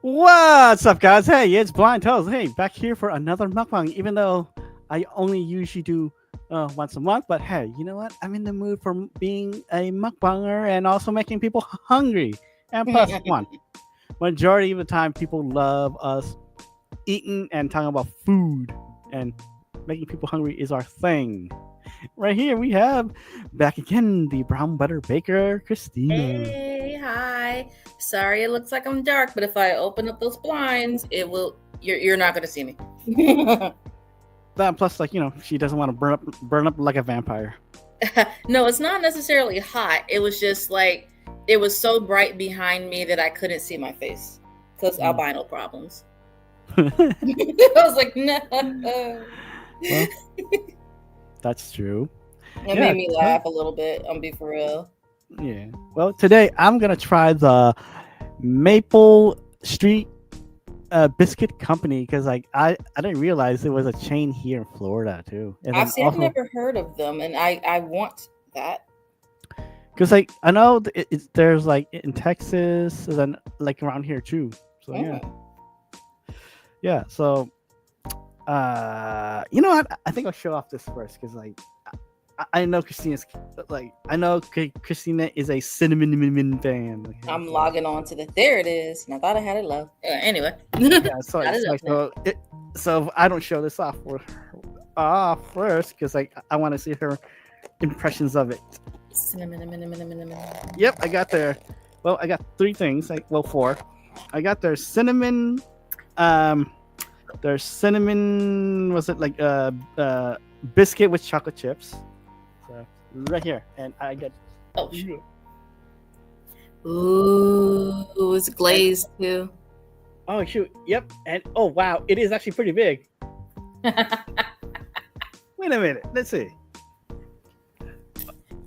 What's up, guys? Hey, it's Blind Toes. Hey, back here for another mukbang. Even though I only usually do once a month, but hey, you know what? I'm in the mood for being a mukbanger and also making people hungry. And plus, come on, majority of the time, people love us eating and talking about food, and making people hungry is our thing. Right here, we have back again the brown butter baker, Christina. Hey, hi. Sorry, it looks like I'm dark, but if I open up those blinds, it will. You're not gonna see me. That plus, like she doesn't want to burn up like a vampire. No, it's not necessarily hot. It was just like it was so bright behind me that I couldn't see my face because albino problems. I was like, no. Well, that's true. It made me laugh a little bit. I'm be for real. Yeah. Well, today I'm gonna try the Maple Street Biscuit Company because I didn't realize there was a chain here in Florida too. And I've never heard of them, and I want that. Because like I know there's like in Texas and then like around here too. So yeah. So you know what? I think I'll show off this first because like I know Christina's like Christina is a cinnamon fan. I'm logging on to the. There it is. And I thought I had it low. Anyway. Yeah, so I don't show this off first because like I want to see her impressions of it. Cinnamon. Yep, I got their. Well, I got three things. Four. I got their cinnamon. Their cinnamon. Was it like biscuit with chocolate chips? So right here, and I get. Oh shit. Ooh, it's glazed too. Oh shoot! Yep, and oh wow, it is actually pretty big. Wait a minute. Let's see.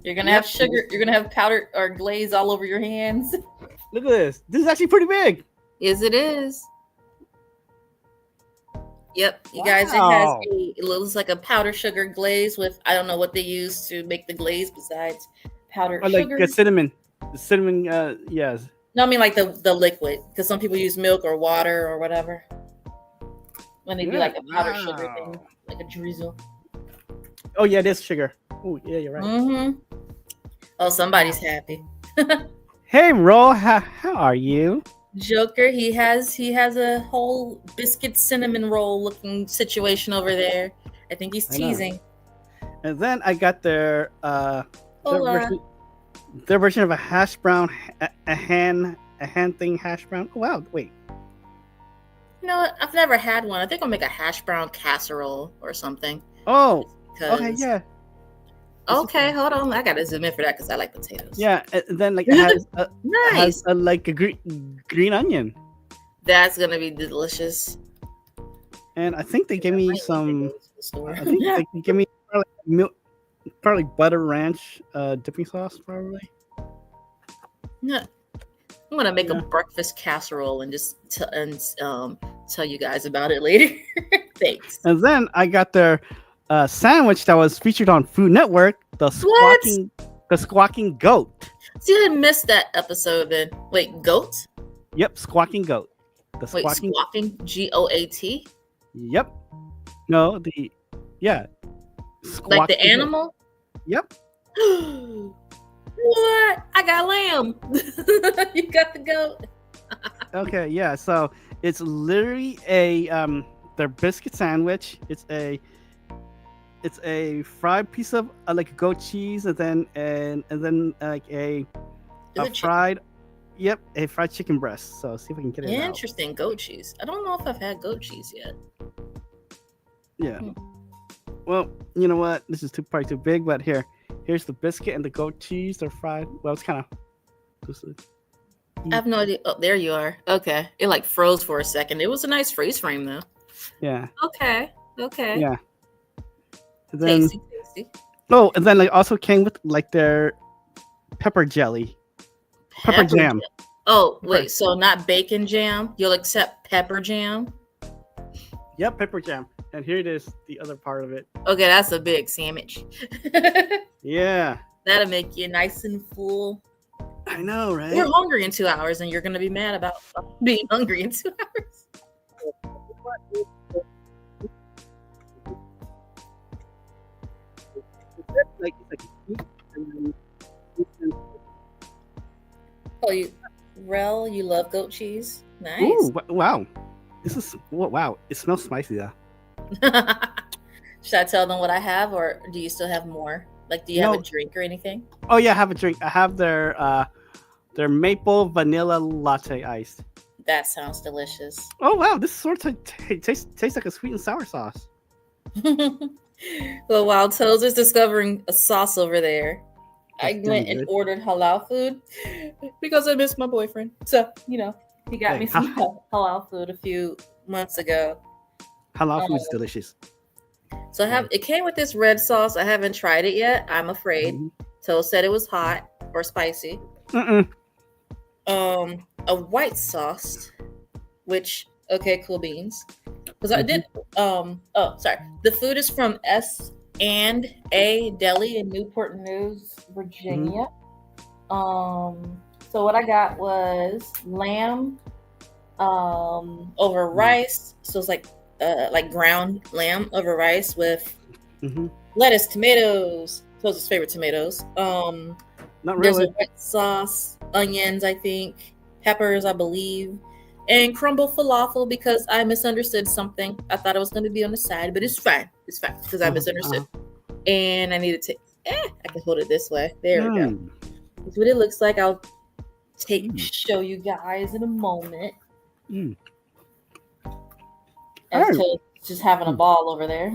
You're gonna have sugar. You're gonna have powder or glaze all over your hands. Look at this. This is actually pretty big. Yes, it is. Yep, you guys. It looks like a powder sugar glaze with I don't know what they use to make the glaze besides powder sugar. Like cinnamon. The cinnamon. Yes. No, I mean like the liquid because some people use milk or water or whatever when they do like a powder sugar thing, like a drizzle. Oh yeah, it is sugar. Oh yeah, you're right. Mm-hmm. Oh, somebody's happy. Hey, Ro, how are you? Joker, he has a whole biscuit cinnamon roll looking situation over there. I think he's teasing. And then I got their version of a hash brown, a hand thing hash brown. Oh, wow, wait. You know what? I've never had one. I think I'll make a hash brown casserole or something. Oh, okay, yeah. Okay, hold on. I gotta zoom in for that because I like potatoes. Yeah, and then like it has nice. Like a green onion. That's gonna be delicious. And I think they gave me some. I think they gave me probably butter ranch dipping sauce, probably. Yeah, I'm gonna make a breakfast casserole and just tell you guys about it later. Thanks. And then I got their sandwich that was featured on Food Network, the Squawking Goat. See, I missed that episode then. Wait, goat? Yep, Squawking Goat. The Squawking GOAT? Yep. No, Squawking. Like the animal? Yep. What? I got lamb. You got the goat. Okay, yeah. So it's literally their biscuit sandwich. It's a fried piece of like goat cheese, and then like a fried, a fried chicken breast. So see if I can get it. Interesting, goat cheese. I don't know if I've had goat cheese yet. Yeah. Well, you know what? This is probably too big, but here's the biscuit and the goat cheese. They're fried. Well, it's kind of. I have no idea. Oh, there you are. Okay, it like froze for a second. It was a nice freeze frame though. Yeah. Okay. Yeah. And then, tasty. Oh, and then like also came with like their pepper jelly, pepper jam. Oh wait, so not bacon jam? You'll accept pepper jam? Yep, pepper jam. And here it is, the other part of it. Okay, that's a big sandwich. Yeah. That'll make you nice and full. I know, right? You're hungry in 2 hours, and you're gonna be mad about being hungry in 2 hours. Like, it's like, and then- Oh, you love goat cheese? Nice. ooh, wow. This is wow. It smells spicy though. Should I tell them what I have, or do you still have more? Like, do you have No. a drink or anything? Oh yeah, I have a drink. I have their maple vanilla latte iced. That sounds delicious. Oh wow, this sort of tastes like a sweet and sour sauce. Well, while Toes is discovering a sauce over there, I That's went pretty and good. ordered halal food because I miss my boyfriend. So, he got Hey, me some halal food a few months ago. Halal food is delicious. So it came with this red sauce. I haven't tried it yet. I'm afraid. Mhm. Toes said it was hot or spicy. Mm-mm. A white sauce, which cool beans. Because I did the food is from S&A Deli in Newport News, Virginia. So what I got was lamb over rice. So it's like ground lamb over rice with lettuce, tomatoes. Those are his favorite tomatoes. Not There's really. a white sauce, onions, I think, peppers, I believe, and crumbled falafel because I misunderstood something. I thought it was going to be on the side, but it's fine. It's fine because I misunderstood. And I needed to. I can hold it this way. There we go. That's what it looks like. I'll show you guys in a moment. As to just having a ball over there.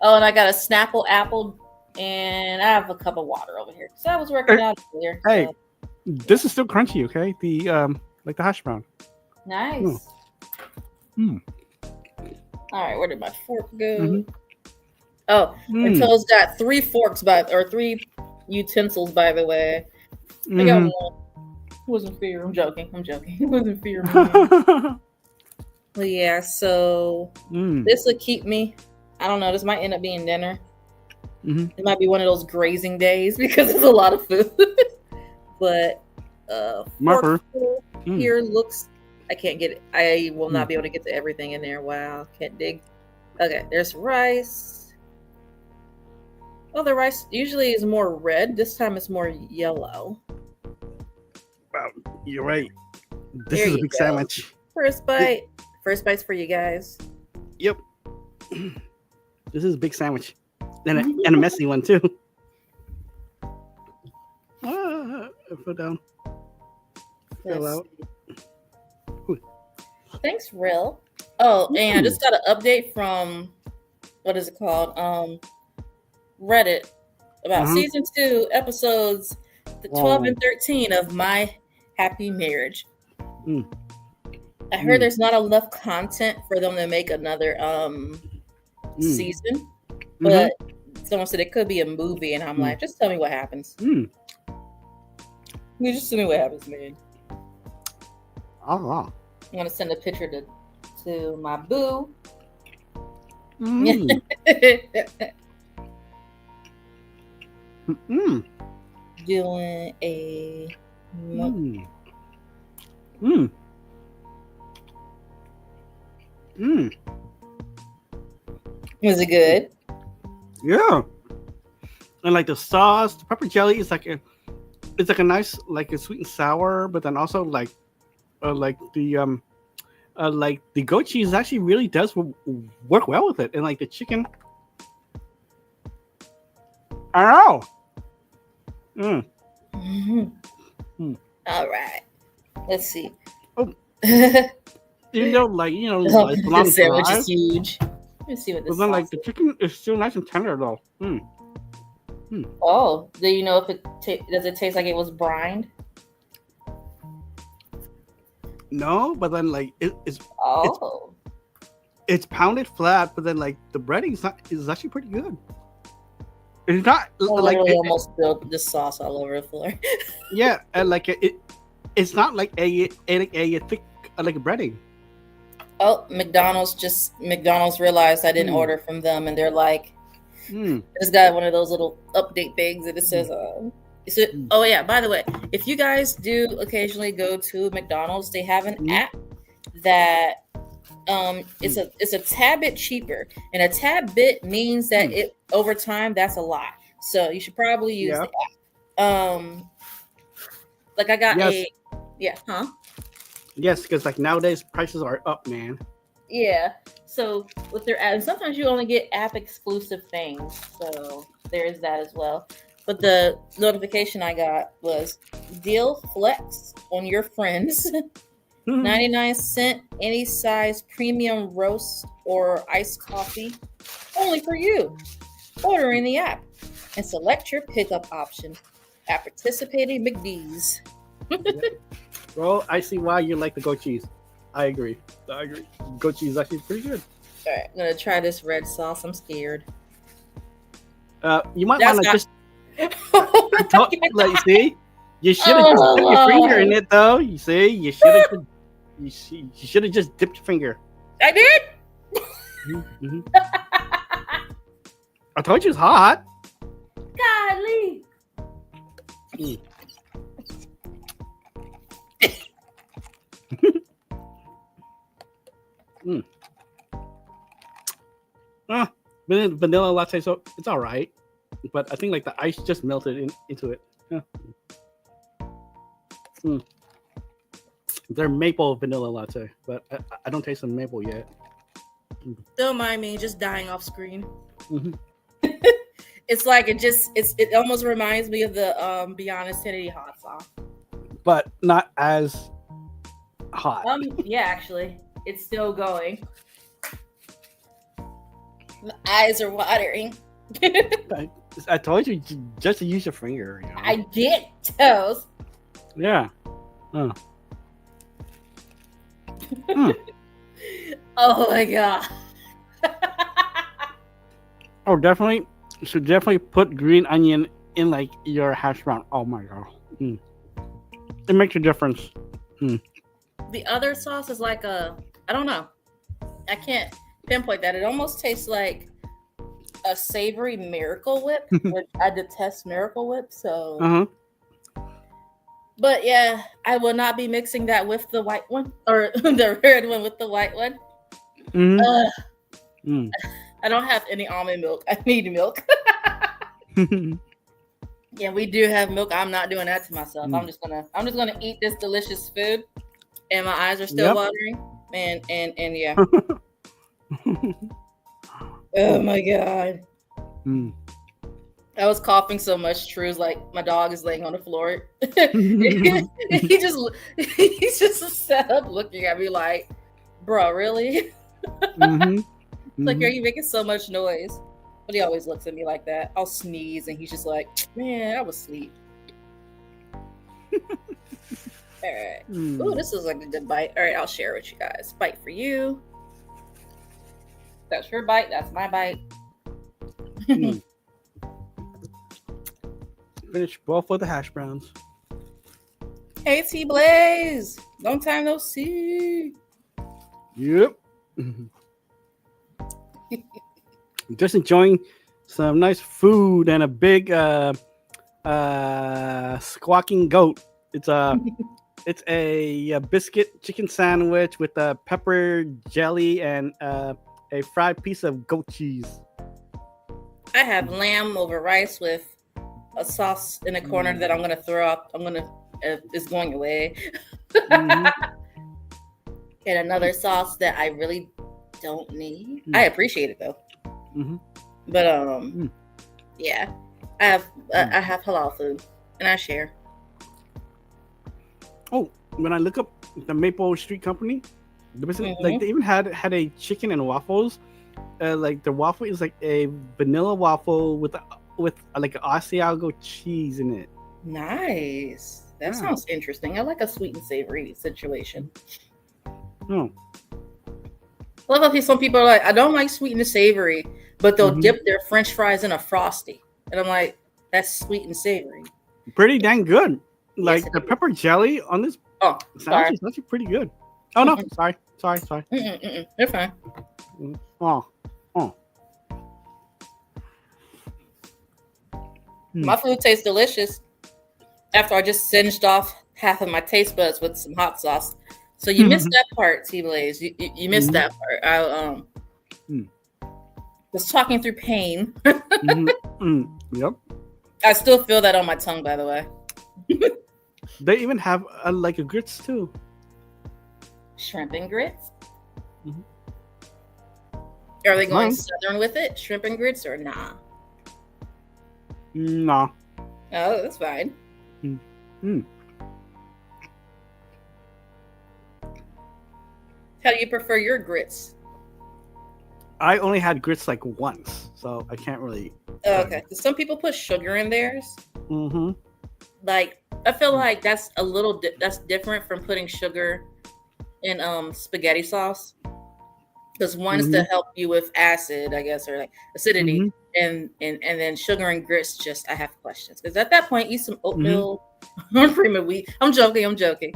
Oh, and I got a Snapple apple, and I have a cup of water over here. So I was working out earlier. Hey, this is still crunchy, okay? The like the hash brown. Nice. All right, where did my fork go? Oh, and Toes got 3 forks or 3 utensils, by the way. I got one. Wasn't fair. I'm joking. It wasn't fair, man. Well, yeah, so this will keep me. I don't know. This might end up being dinner. It might be one of those grazing days because it's a lot of food. But fork here looks. I can't get it. I will not be able to get to everything in there. Wow, can't dig. Okay, there's rice. Oh, the rice usually is more red. This time it's more yellow. Wow, you're right. This There is a you big go. sandwich. First bite. First bite's for you guys. Yep. This is a big sandwich. And a messy one, too. I put down. Fell out. Thanks, Rill. Oh, and I just got an update from, what is it called? Reddit about season 2, episodes 12 and 13 of My Happy Marriage. I heard there's not enough content for them to make another season, but someone said it could be a movie, and I'm like, just tell me what happens. Just tell me what happens, man. Oh, I'm gonna send a picture to my boo. Doing a Was it good? Yeah. And like the sauce, the pepper jelly is like a nice, like a sweet and sour, but then also like the goat cheese actually really does work well with it, and like the chicken. I know. All right. Let's see. Oh. Like the sandwich is huge. Let's see what this. But then, like the chicken is still nice and tender though. Oh, do you know if it does it taste like it was brined? No, but then like it's pounded flat, but then like the breading is actually pretty good. It's not like almost spilled the sauce all over the floor. Yeah, and like it's not like a thick like a breading. Oh, McDonald's realized I didn't order from them, and they're like, it's got one of those little update things, and it says So, oh yeah, by the way, if you guys do occasionally go to McDonald's, they have an app that it's a tad bit cheaper, and a tad bit means that it over time that's a lot. So you should probably use the app. Like I got Yes, because like nowadays prices are up, man. Yeah. So with their app, sometimes you only get app exclusive things. So there's that as well. But the notification I got was deal flex on your friends. 99-cent any size premium roast or iced coffee only for you. Order in the app and select your pickup option at participating McD's. Well, I see why you like the goat cheese. I agree. Goat cheese is actually pretty good. All right, I'm gonna try this red sauce. I'm scared. You might want to just. Like, see, you should have just dipped your finger in it, though. You see, you should have. You should have just dipped your finger. I did. Mm-hmm. I told you it's hot. Golly. Vanilla latte, so it's all right. But I think like the ice just melted into it. They're maple vanilla latte, but I don't taste the maple yet. Don't mind me, just dying off screen. It's like it almost reminds me of the Beyond Infinity hot sauce, but not as hot. Yeah, actually, it's still going. My eyes are watering. I told you just to use your finger. You know? I did, Toes. Yeah. Oh my god. Oh, definitely. Should definitely put green onion in like your hash brown. Oh my god. It makes a difference. The other sauce is like I don't know. I can't pinpoint that. It almost tastes like a savory Miracle Whip, which I detest Miracle Whip. So, but yeah, I will not be mixing that with the white one or the red one with the white one. I don't have any almond milk. I need milk. Yeah, we do have milk. I'm not doing that to myself. I'm just gonna eat this delicious food, and my eyes are still watering. And yeah. Oh my god. I was coughing so much. True's like my dog is laying on the floor. He's just set up looking at me like, bro, really? Like, are you making so much noise? But he always looks at me like that. I'll sneeze and he's just like, man, I was asleep. All right. Ooh, this is like a good bite. All right, I'll share with you guys. Bite for you. That's your bite. That's my bite. Finish both of the hash browns. Hey, T Blaze. Long time no see. Yep. Just enjoying some nice food and a big squawking goat. It's a biscuit chicken sandwich with a pepper jelly and a fried piece of goat cheese. I have lamb over rice with a sauce in a corner that I'm gonna throw up. It's going away. And another sauce that I really don't need. I appreciate it though. But yeah, I have halal food and I share. Oh, when I look up the Maple Street Company, like they even had a chicken and waffles. Like the waffle is like a vanilla waffle with like an Asiago cheese in it. Nice. That sounds interesting. I like a sweet and savory situation. I love how some people are like, I don't like sweet and savory, but they'll dip their French fries in a Frosty. And I'm like, that's sweet and savory. Pretty dang good. Like the pepper jelly on this sandwich is actually pretty good. Oh no, sorry. You're fine. My food tastes delicious. after I just singed off half of my taste buds with some hot sauce. So you missed that part, T-Blaze. You missed that part. I was talking through pain. Yep. I still feel that on my tongue, by the way. They even have like a grits too. Shrimp and grits. Are they going southern with it? Shrimp and grits or nah? Nah. Oh, that's fine. How do you prefer your grits? I only had grits like once, so I can't really. Oh, okay. Some people put sugar in theirs. Like, I feel like that's a little that's different from putting sugar in spaghetti sauce. Because one's to help you with acid, I guess, or like acidity, and then sugar and grits. Just I have questions because at that point, eat some oatmeal or cream of wheat. I'm joking.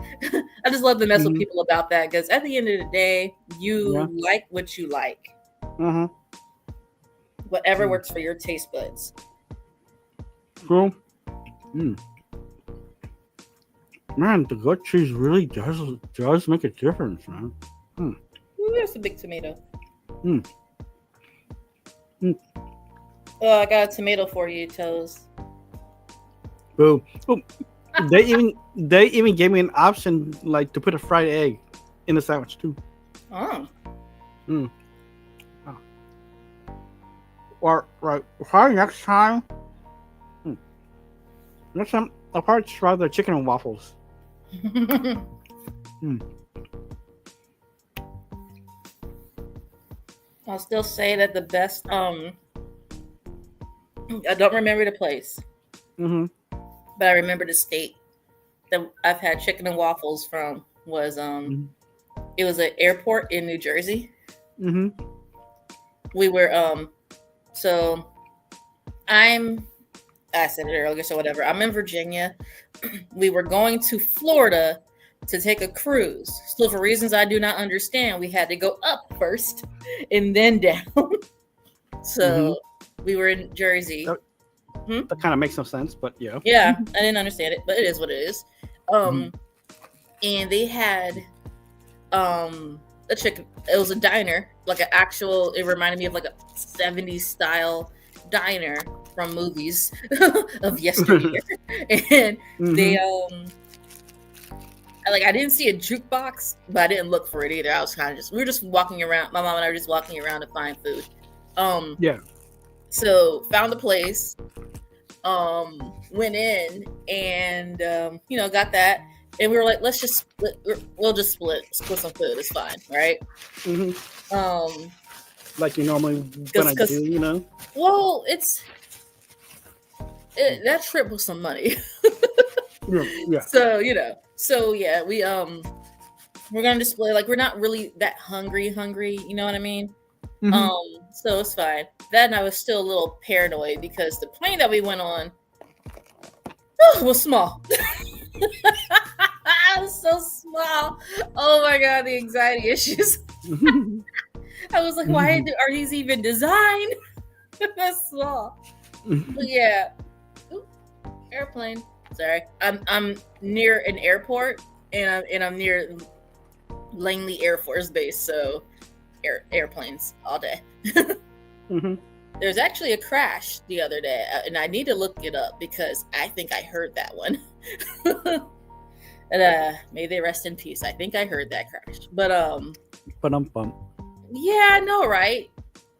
I just love to mess with people about that because at the end of the day, you like what you like. Whatever works for your taste buds. Cool. Man, the goat cheese really does make a difference, man. There's a big tomato. Oh, I got a tomato for you, Toes. Boo. Oh, they even gave me an option like to put a fried egg in the sandwich too. Or right, probably next time. Next time, I'll probably try the chicken and waffles. I'll still say that the best. I don't remember the place, but I remember the state that I've had chicken and waffles from was it was an airport in New Jersey. We were so I said it earlier, so whatever. I'm in Virginia. We were going to Florida to take a cruise. So for reasons I do not understand, we had to go up first and then down. So we were in Jersey. That kind of makes no sense, but yeah. Yeah, I didn't understand it, but it is what it is. And they had a chicken. It was a diner, like an actual. It reminded me of like a 70s style diner from movies of yesteryear. And they I didn't see a jukebox, but I didn't look for it either. I was kind of we were just walking around. My mom and I were just walking around to find food. So found the place, went in and got that. And we were like, let's just we'll just split some food. It's fine, right? Like you normally gonna do, Well, that trip was some money. Yeah. So we we're gonna display like we're not really that hungry, you know what I mean? So it's fine. That and I was still a little paranoid because the plane that we went on was small. It was so small. Oh my god, the anxiety issues. I was like, why are these even designed? That's small. But yeah. Ooh, airplane. Sorry. I'm near an airport and I'm near Langley Air Force Base, so airplanes all day. There's actually a crash the other day, and I need to look it up because I think I heard that one. And may they rest in peace. I think I heard that crash. But yeah, I know, right?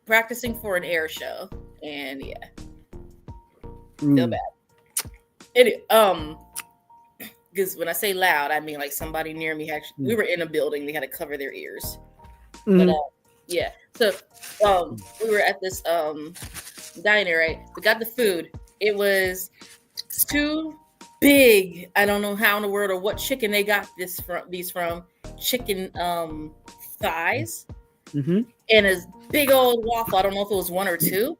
Practicing for an air show, and yeah, feel bad. Because when I say loud, I mean like somebody near me. Actually, we were in a building; they had to cover their ears. But yeah, so we were at this diner, right? We got the food. It was too big. I don't know how in the world or what chicken they got these from. Chicken thighs and a big old waffle. I don't know if it was one or two.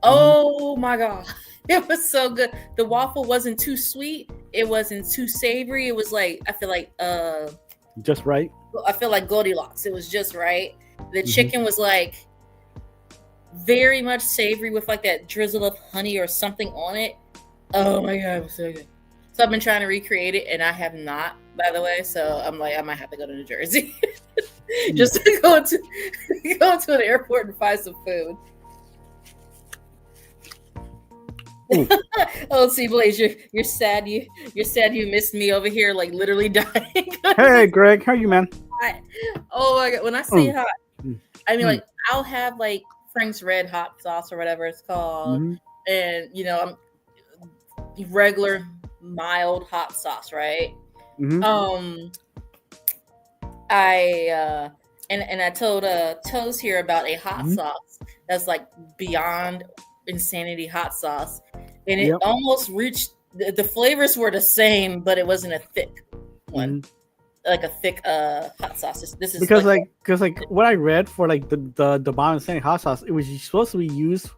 Oh my god, it was so good. The waffle wasn't too sweet. It wasn't too savory. It was like I feel like just right. I feel like Goldilocks. It was just right. The chicken was like very much savory with like that drizzle of honey or something on it. Oh my god, it was so good. So I've been trying to recreate it, and I have not, by the way. So I'm like, I might have to go to New Jersey just to go to an airport and find some food. Oh, see, Blaze, you're sad. You're sad you missed me over here, like literally dying. Hey, Greg, how are you, man? Oh my god! When I say hot, I mean like I'll have like Frank's Red Hot Sauce or whatever it's called, and you know, I'm regular mild hot sauce, right? I told Toes here about a hot sauce that's like beyond insanity hot sauce, and it almost reached the flavors were the same, but it wasn't a thick one, like a thick hot sauce. This is because like what I read for like the beyond insanity hot sauce, it was supposed to be used.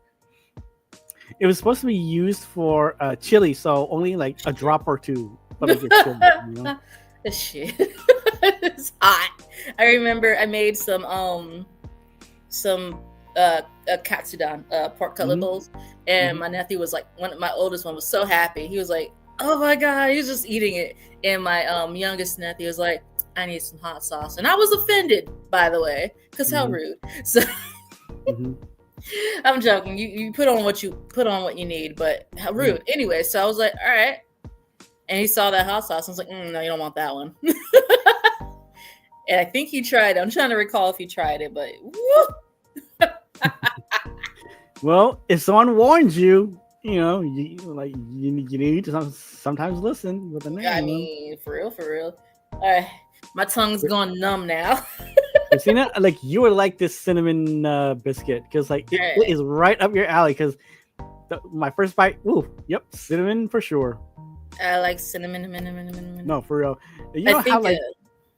It was supposed to be used for chili, so only like a drop or two. But like it's chili, you know? This shit, it's hot. I remember I made some katsudon pork cutlet bowls, and my nephew was like, my oldest one was so happy. He was like, "Oh my god!" He was just eating it, and my youngest nephew was like, "I need some hot sauce," and I was offended, by the way, because how rude. So. I'm joking. You put on what you need, but how rude. Anyway, so I was like, all right. And he saw that hot sauce. I was like, no, you don't want that one. And I think he tried it. I'm trying to recall if he tried it, but woo! Well, if someone warns you, you know, you need to sometimes listen with the name. I mean, for real. All right, my tongue's going numb now. Christina, like you would like this cinnamon biscuit because like it is right up your alley. Because my first bite, cinnamon for sure. I like cinnamon. No, for real. You know how like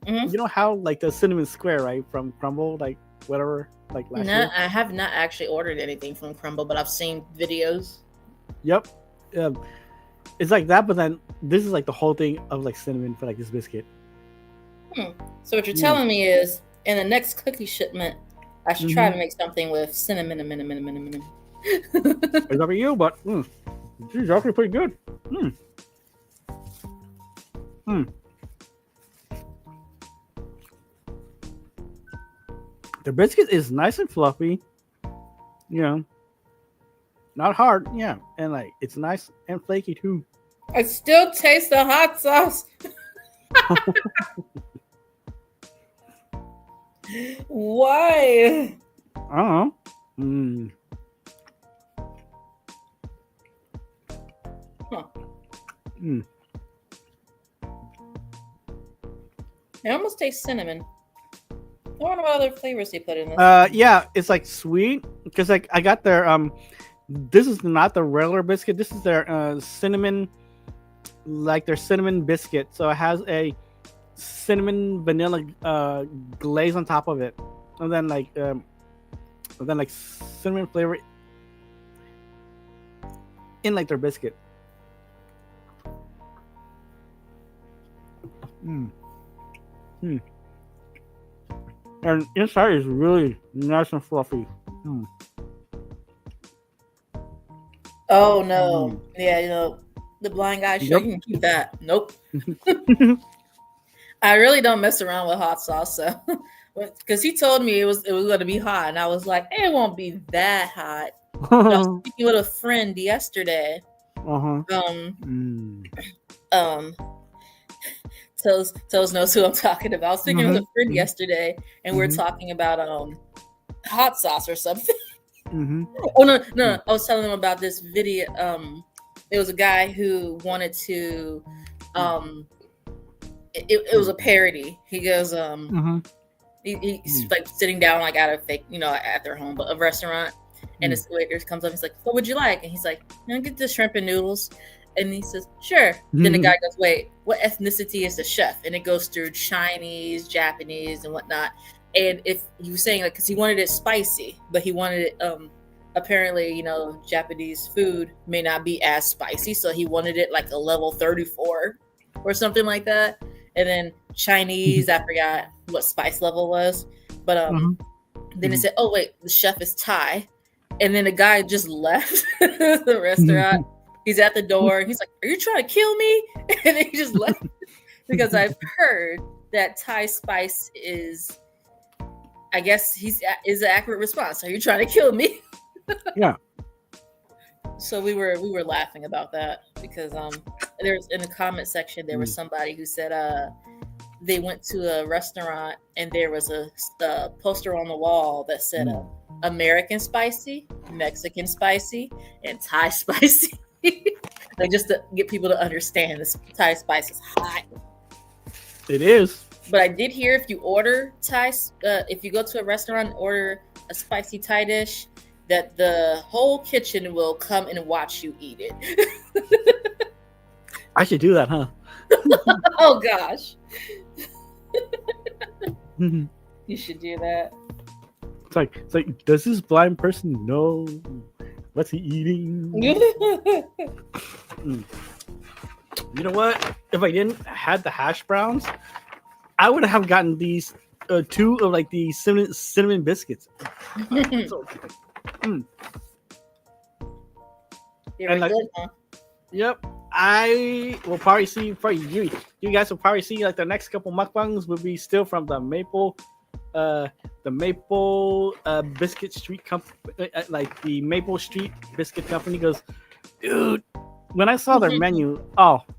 you know how like the cinnamon square, right, from Crumble, like whatever, like last year? I have not actually ordered anything from Crumble, but I've seen videos. Yep, it's like that, but then this is like the whole thing of like cinnamon for like this biscuit. So what you're telling me is, in the next cookie shipment, I should try to make something with cinnamon. It's up to you, but it's actually pretty good. The biscuit is nice and fluffy, you know, not hard, and like it's nice and flaky too. I still taste the hot sauce. Why? I don't know. It almost tastes cinnamon. I wonder what other flavors they put in this. Yeah, it's like sweet because like I got their this is not the regular biscuit. This is their cinnamon, like their cinnamon biscuit. So it has a cinnamon vanilla glaze on top of it, and then like cinnamon flavor in like their biscuit. And inside is really nice and fluffy. Oh no! Yeah, you know the blind guy show. You can keep that. Nope. I really don't mess around with hot sauce, so because he told me it was going to be hot, and I was like, it won't be that hot. I was speaking with a friend yesterday. Toes knows who I'm talking about. I was speaking with a friend yesterday, and we were talking about hot sauce or something. Oh no! I was telling them about this video. It was a guy who wanted to. It was a parody. He goes, he's like sitting down like at a fake, at their home, but a restaurant, and this waiter comes up. He's like, "What would you like?" And he's like, "I'm gonna get the shrimp and noodles." And he says, "Sure." Then the guy goes, "Wait, what ethnicity is the chef?" And it goes through Chinese, Japanese, and whatnot. And if he was saying like, because he wanted it spicy, but he wanted it apparently, Japanese food may not be as spicy, so he wanted it like a level 34 or something like that. And then Chinese, I forgot what spice level was, but then he said, "Oh wait, the chef is Thai," and then the guy just left the restaurant. He's at the door. And he's like, "Are you trying to kill me?" And then he just left because I've heard that Thai spice is, I guess, is an accurate response. Are you trying to kill me? Yeah. So we were laughing about that because there's in the comment section there was somebody who said they went to a restaurant and there was a poster on the wall that said American spicy, Mexican spicy, and Thai spicy. Like just to get people to understand this Thai spice is hot. It is. But I did hear if you order Thai, if you go to a restaurant and order a spicy Thai dish, that the whole kitchen will come and watch you eat it. I should do that, huh? Oh gosh. You should do that. It's like, does this blind person know what's he eating? You know what? If I didn't had the hash browns, I would have gotten these 2 of like the cinnamon biscuits. And like, good, huh? Yep. I will probably see you guys will probably see like the next couple mukbangs will be still from the Maple Biscuit Street company, like the Maple Street Biscuit Company. Goes, dude, when I saw their menu,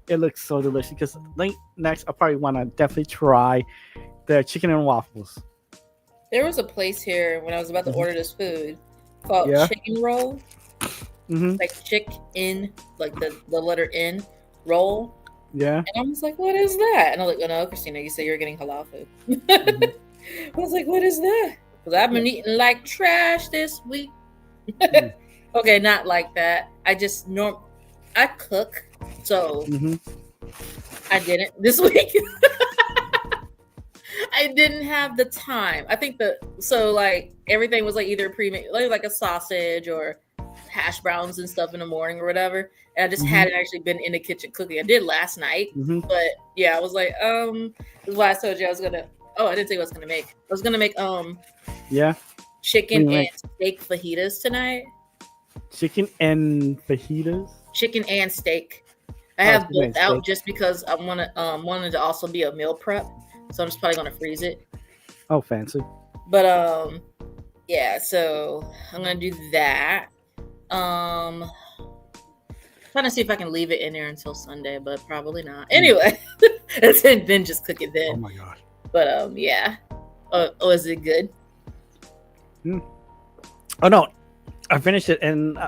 it looks so delicious. Because next I probably want to definitely try their chicken and waffles. There was a place here when I was about to order this food called Chicken Roll. Like chick in, like the letter N, roll. Yeah. And I was like, what is that? And I was like, no, Christina, you say you're getting halal food. I was like, what is that? Because I've been eating like trash this week. Okay, not like that. I cook, so I didn't this week. I didn't have the time. I think like everything was like either pre-made, like a sausage or hash browns and stuff in the morning or whatever. And I just hadn't actually been in the kitchen cooking. I did last night, but yeah, I was like, this is why I told you I was gonna. Oh, I didn't say what I was gonna make. I was gonna make chicken and steak fajitas tonight. Chicken and fajitas. Chicken and steak. I have both out just because I wanted to also be a meal prep, so I'm just probably gonna freeze it. Oh, fancy. But yeah. So I'm gonna do that. Trying to see if I can leave it in there until Sunday, but probably not. Anyway, and then just cook it then. Oh my god! But yeah. Is it good? Oh no, I finished it, and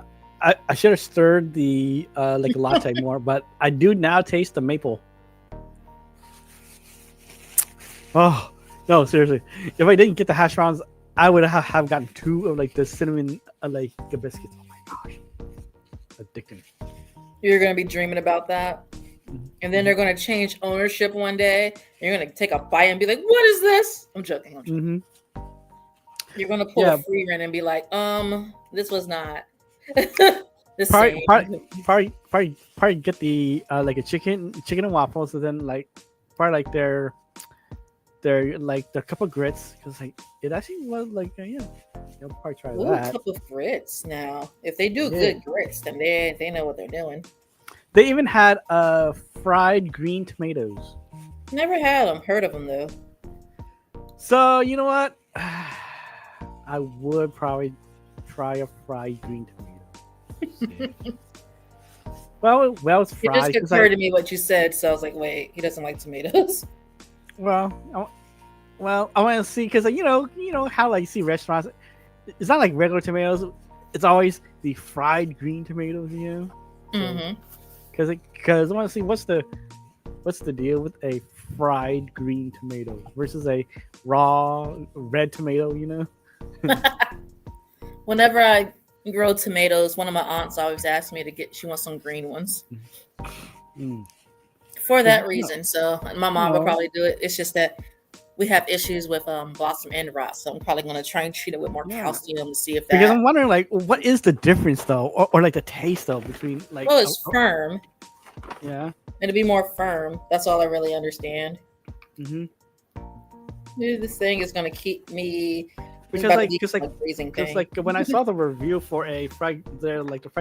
I should have stirred the like a latte more, but I do now taste the maple. Oh no, seriously! If I didn't get the hash browns, I would have gotten 2 of like the cinnamon like the biscuits. Oh my gosh, addicting! You're gonna be dreaming about that, and then they're gonna change ownership one day. And you're gonna take a bite and be like, "What is this?" I'm joking. You're gonna pull a free run and be like, this was not." Probably get the like a chicken and waffles, and then like probably like their like the cup of grits, because like it actually was like they'll probably try that. Cup of grits now. If they do good grits, then they know what they're doing. They even had fried green tomatoes. Never had them. Heard of them though. So you know what? I would probably try a fried green tomato. well, it's fried. It just occurred to me what you said, so I was like, wait, he doesn't like tomatoes. Well, I want to see, because you know how like you see restaurants, it's not like regular tomatoes. It's always the fried green tomatoes, Because I want to see what's the deal with a fried green tomato versus a raw red tomato, Whenever I grow tomatoes, one of my aunts always asks me she wants some green ones. For that reason. So my mom would probably do it. It's just that we have issues with blossom end rot, so I'm probably going to try and treat it with more calcium to see if that. Because I'm wondering, like, what is the difference though, or like the taste though between like? Well, it's firm. Yeah. It'll be more firm. That's all I really understand. This thing is going to keep me Because when I saw the review for the fried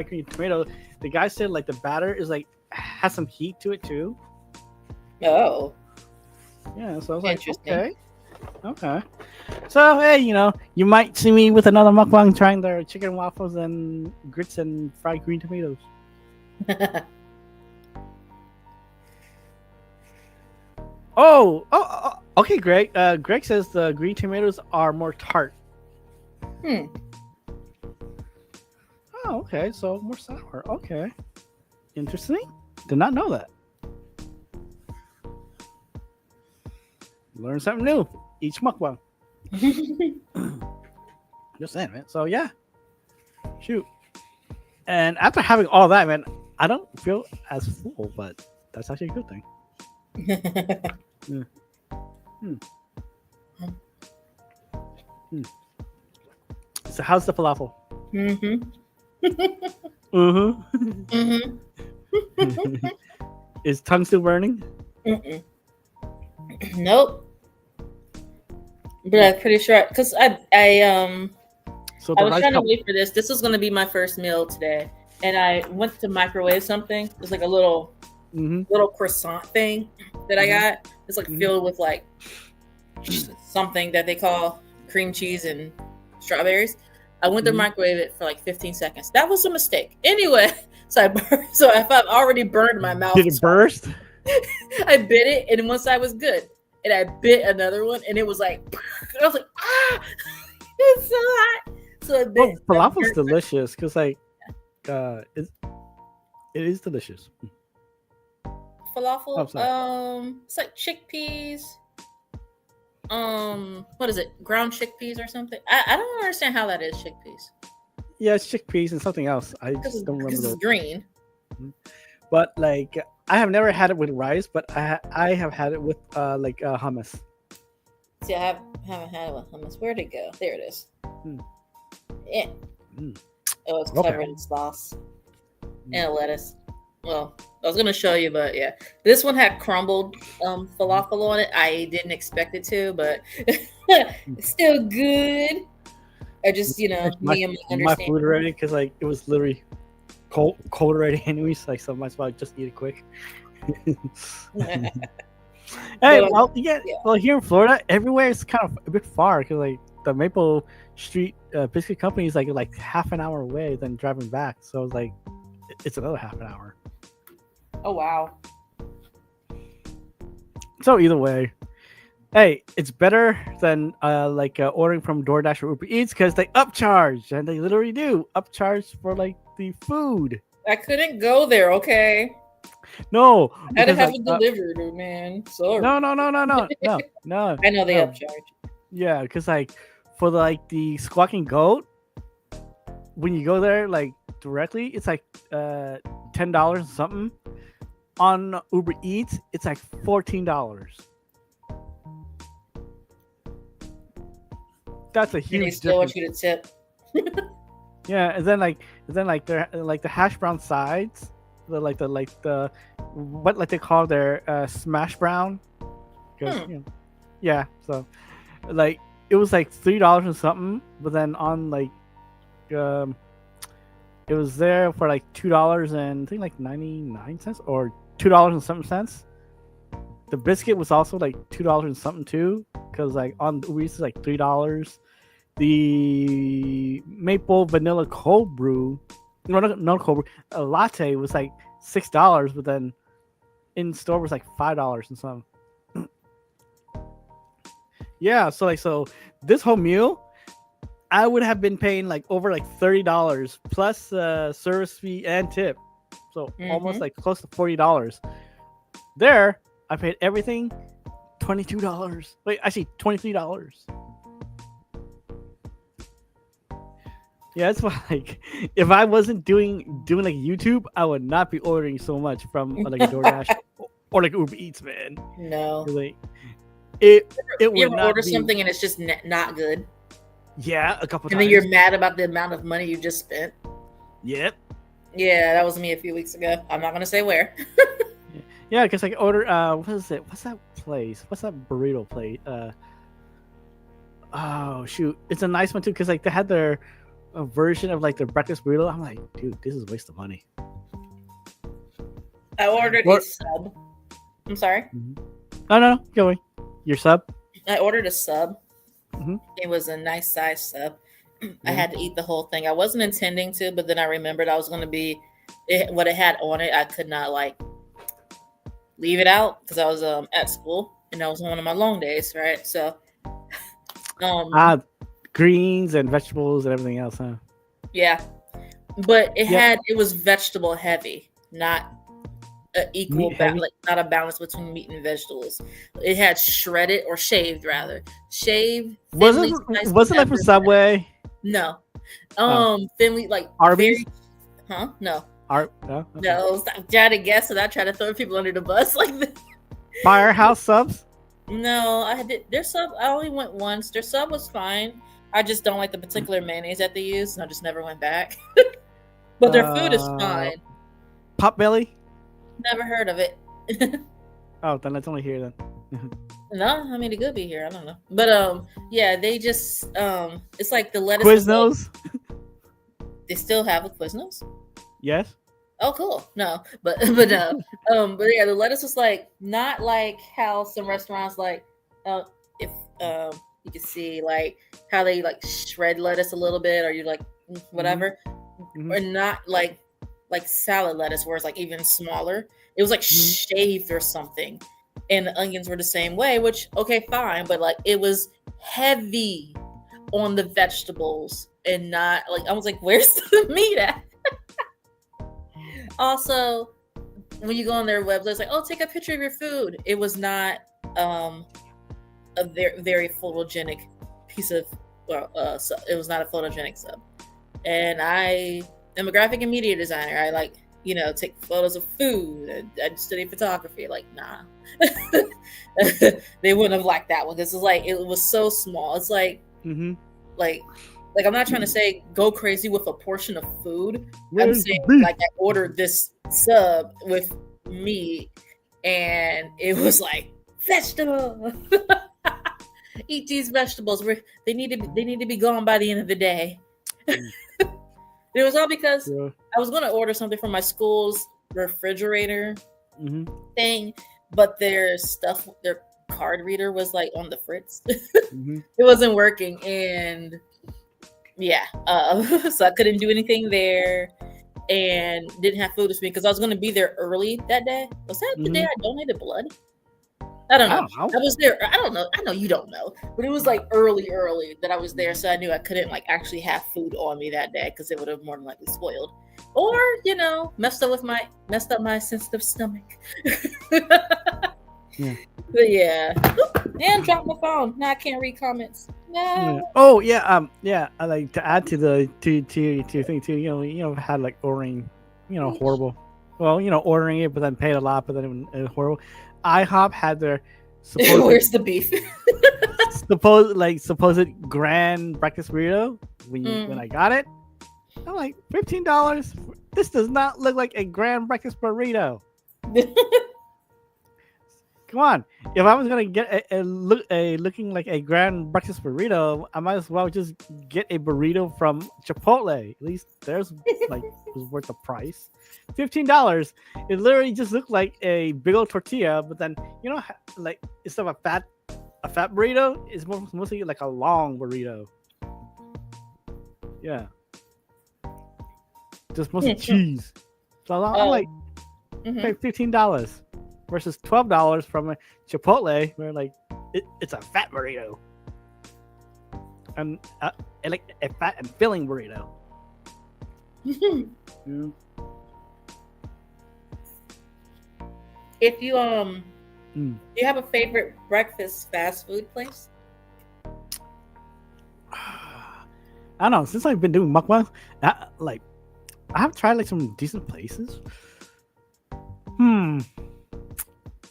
green tomato, the guy said like the batter is like has some heat to it too. Oh. Yeah, so I was like, okay. So hey, you might see me with another mukbang trying their chicken waffles and grits and fried green tomatoes. Oh, okay, Greg. Greg says the green tomatoes are more tart. Oh, okay. So more sour. Okay. Interesting. Did not know that. Learn something new each mukbang. Just saying, man. So yeah. Shoot. And after having all that, man, I don't feel as full, but that's actually a good thing. So how's the falafel? Is tongue still burning? Nope. But I'm pretty sure because I was trying to wait for this. This was going to be my first meal today, and I went to microwave something. It was like a little croissant thing that I got. It's like filled with like something that they call cream cheese and strawberries. I went to microwave it for like 15 seconds. That was a mistake. Anyway, so if I've already burned my mouth. Did it burst? I bit it, and one side was good. And I bit another one, and it was like, I was like, it's so hot. So I bit. Falafel's delicious because it is delicious. Falafel, it's like chickpeas. What is it? Ground chickpeas or something? I don't understand how that is chickpeas. Yeah, it's chickpeas and something else. I just don't remember. Because it's green. But like, I have never had it with rice, but I have had it with hummus. See, I haven't had it with hummus. Where'd it go? There it is. Yeah. Oh, it's covered in sauce and lettuce. Well, I was gonna show you, but yeah, this one had crumbled falafel on it. I didn't expect it to, but it's still good. I just, me and my understanding. My food already because like it was literally cold already anyways. Like, so I might as well just eat it quick. Well, here in Florida, everywhere is kind of a bit far because like the Maple Street Biscuit Company is like half an hour away than driving back. So it's like it's another half an hour. Oh wow. So either way, hey, it's better than ordering from DoorDash or Uber Eats because they upcharge, and they literally do upcharge for like the food. I couldn't go there. Okay. No, I had to have it delivered, man. Sorry. No. I know they upcharge. Yeah, because like for the Squawking Goat, when you go there like directly, it's like $10 or something. On Uber Eats, it's like $14. That's a huge and they still want you to tip. Yeah, and then they're like the hash brown sides, what they call their Smashbrown. Yeah, so like it was like $3 or something, but then on like it was there for like $2 and I think like 99 cents or $2 and something cents. The biscuit was also like $2 and something too, because like on Uber Eats is like $3. The maple vanilla cold brew, no cold brew, a latte was like $6, but then in store was like $5 and something. Yeah, so this whole meal, I would have been paying like over like $30 plus service fee and tip, so almost like close to $40. There, I paid everything $22. Wait, actually $23. Yeah, it's like if I wasn't doing like YouTube, I would not be ordering so much from like a DoorDash or like Uber Eats, man. No, like it would you not order be... something and it's just not good. Yeah, a couple times. And then you're mad about the amount of money you just spent. Yep. Yeah, that was me a few weeks ago. I'm not gonna say where. Yeah, because I ordered what is it? What's that place? What's that burrito place? Oh shoot, it's a nice one too because like they had their version of like their breakfast burrito. I'm like, dude, this is a waste of money. I ordered a sub. I'm sorry. No, go away. Your sub. I ordered a sub. It was a nice size sub. I had to eat the whole thing. I wasn't intending to, but then I remembered I was going to be what it had on it. I could not like leave it out because I was at school and that was one of my long days, right? So, greens and vegetables and everything else, huh? Yeah, but it was vegetable heavy, not equal balance, not a balance between meat and vegetables. It had shredded or shaved rather. Shaved. Was it like from Subway? No. Thinly like Arby's? No. No. Stop trying to guess and I try to throw people under the bus like this. Firehouse subs? No, I did their sub. I only went once. Their sub was fine. I just don't like the particular mayonnaise that they use, and I just never went back. But their food is fine. Potbelly? Never heard of it. Oh, then let's only hear then. No, I mean it could be here. I don't know, but yeah, they just it's like the lettuce. Quiznos. They still have a Quiznos. Yes. Oh, cool. No, but yeah, the lettuce was like not like how some restaurants like if you can see like how they like shred lettuce a little bit or you like whatever, or not like salad lettuce where it's like even smaller. It was like shaved or something. And the onions were the same way, which, okay, fine. But like, it was heavy on the vegetables and not like, I was like, where's the meat at? Also, when you go on their website, it's like, oh, take a picture of your food. It was not a very, very photogenic piece of, so it was not a photogenic sub. And I am a graphic and media designer. I like, take photos of food. And I study photography. Like, nah. They wouldn't have liked that one. This is like, it was so small. It's like, like I'm not trying to say go crazy with a portion of food. I'm saying like I ordered this sub with meat and it was like vegetable. Eat these vegetables. They need to be gone by the end of the day. It was all because I was going to order something from my school's refrigerator thing, but their card reader was like on the fritz. It wasn't working, and so I couldn't do anything there, and didn't have food with me because I was going to be there early that day. Was that the day I donated blood? I don't know. I was there. I don't know. I know you don't know, but it was like early that I was there, so I knew I couldn't like actually have food on me that day because it would have more than likely spoiled, or messed up my sensitive stomach. But yeah, and dropped my phone. Now I can't read comments. No. Yeah. Oh yeah. I like to add to the to thing too. Had like ordering, horrible. Well, ordering it, but then paid a lot, but then it was horrible. IHOP had their where's the beef? supposed grand breakfast burrito. When I got it, I'm like $15. This does not look like a grand breakfast burrito. Come on! If I was gonna get a looking like a grand breakfast burrito, I might as well just get a burrito from Chipotle. At least there's like was worth the price. $15. It literally just looked like a big old tortilla, but then like instead of a fat burrito, it's mostly like a long burrito. Yeah, just mostly cheese. So I'm like, pay $15 versus $12 from a Chipotle, where like it's a fat burrito and like a fat and filling burrito. If you do you have a favorite breakfast fast food place? I don't know. Since I've been doing mukbang, I have tried like some decent places.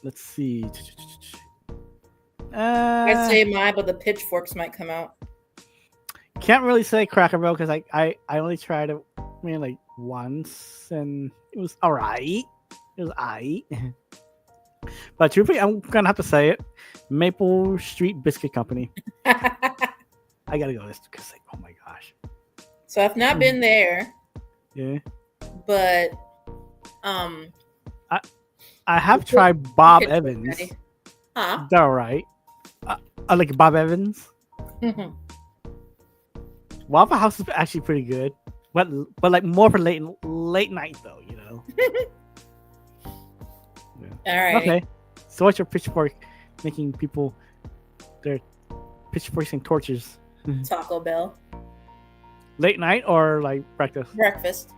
Let's see. I'd say mine, but the pitchforks might come out. Can't really say Cracker Barrel because I only tried it like once and it was alright. It was alright. But truthfully, I'm gonna have to say it. Maple Street Biscuit Company. I gotta go this because like, oh my gosh. So I've not been there. Yeah. But I have tried Bob Evans. Huh? They're all right. I like Bob Evans. Waffle House is actually pretty good, but like more for late night though, you know. Yeah. All right. Okay. So what's your pitchfork making people their pitchforks and torches? Taco Bell. Late night or like breakfast? Breakfast.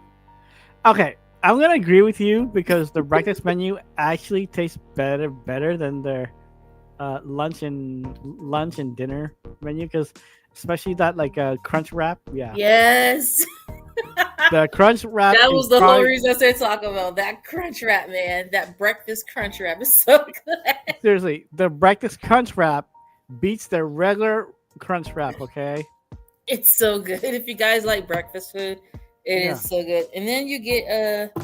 Okay, I'm gonna agree with you because the breakfast menu actually tastes better than their lunch and dinner menu, because especially that like crunch wrap. Yeah. Yes. The crunch wrap. That was the whole reason I said Taco Bell. That crunch wrap, man. That breakfast crunch wrap is so good. Seriously, the breakfast crunch wrap beats their regular crunch wrap. Okay. It's so good. If you guys like breakfast food, it is so good. And then you get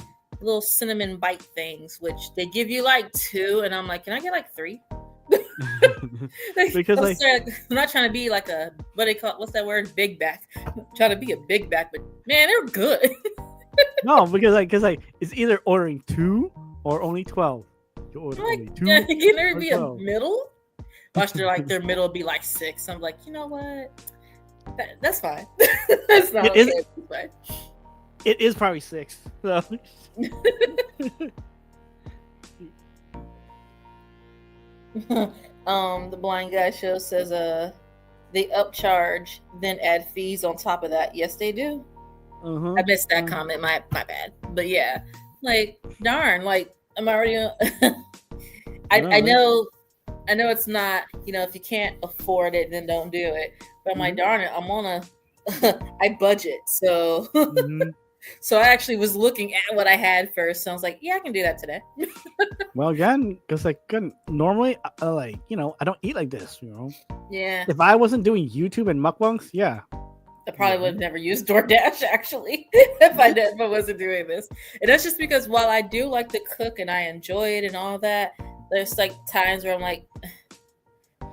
little cinnamon bite things, which they give you like 2, and I'm like, can I get like 3? Because I'm not trying to be like a what's that word? Big back. I'm trying to be a big back, but man, they're good. No, because it's either ordering 2 or only 12. You order only 2. Can there be 12. A middle? Watch their middle be like 6. I'm like, you know what? That's fine. That's not okay. It is probably 6. So. The blind guy show says they upcharge then add fees on top of that. Yes, they do. I missed that comment. My bad. But yeah, like darn, like I'm already. I know it's not. You know, if you can't afford it, then don't do it. But I'm like, darn it, I'm on a. I budget, so. So I actually was looking at what I had first. So I was like, yeah, I can do that today. Well, again, because like normally, like, you know, I don't eat like this, you know. Yeah. If I wasn't doing YouTube and mukbangs, yeah. I probably would have never used DoorDash actually if I wasn't doing this. And that's just because while I do like to cook and I enjoy it and all that, there's like times where I'm like,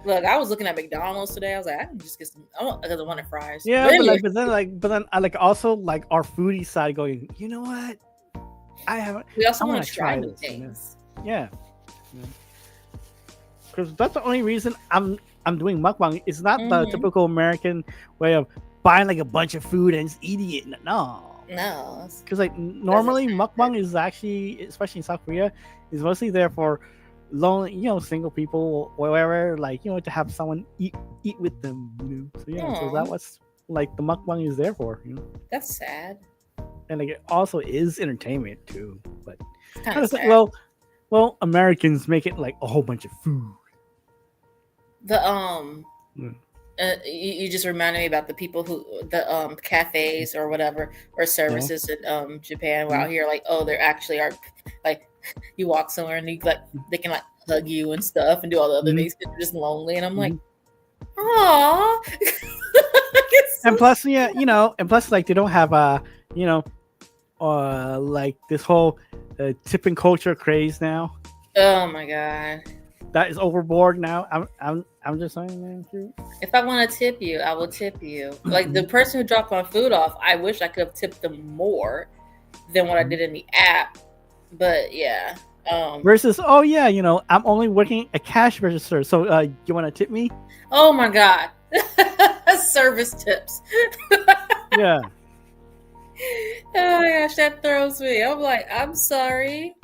look, I was looking at McDonald's today. I was like, I can just get some because I wanted fries. Yeah, but then I like also like our foodie side going, you know what? We also want to try new things. Yeah. Because that's the only reason I'm doing mukbang. It's not the typical American way of buying like a bunch of food and just eating it. No. Because like normally mukbang is actually, especially in South Korea, is mostly there for lonely, you know, single people or whatever, like, you know, to have someone eat with them, you know. So yeah, so that's what's like the mukbang is there for, you know. That's sad. And like it also is entertainment too, but kind of sad. Well, Americans make it like a whole bunch of food. You just reminded me about the people the cafes or whatever or services in Japan. We're out here like, oh, there actually are like. You walk somewhere and they can like hug you and stuff and do all the other things because you're just lonely. And I'm like, aw. And plus, yeah, you know, like they don't have you know, like this whole tipping culture craze now. Oh my god, that is overboard now. I'm just saying, man. If I want to tip you, I will tip you. Like the person who dropped my food off, I wish I could have tipped them more than what I did in the app. But yeah. Versus, oh yeah, you know, I'm only working a cash register, so you want to tip me? Oh my god, service tips. Yeah. Oh my gosh, that throws me. I'm like, I'm sorry.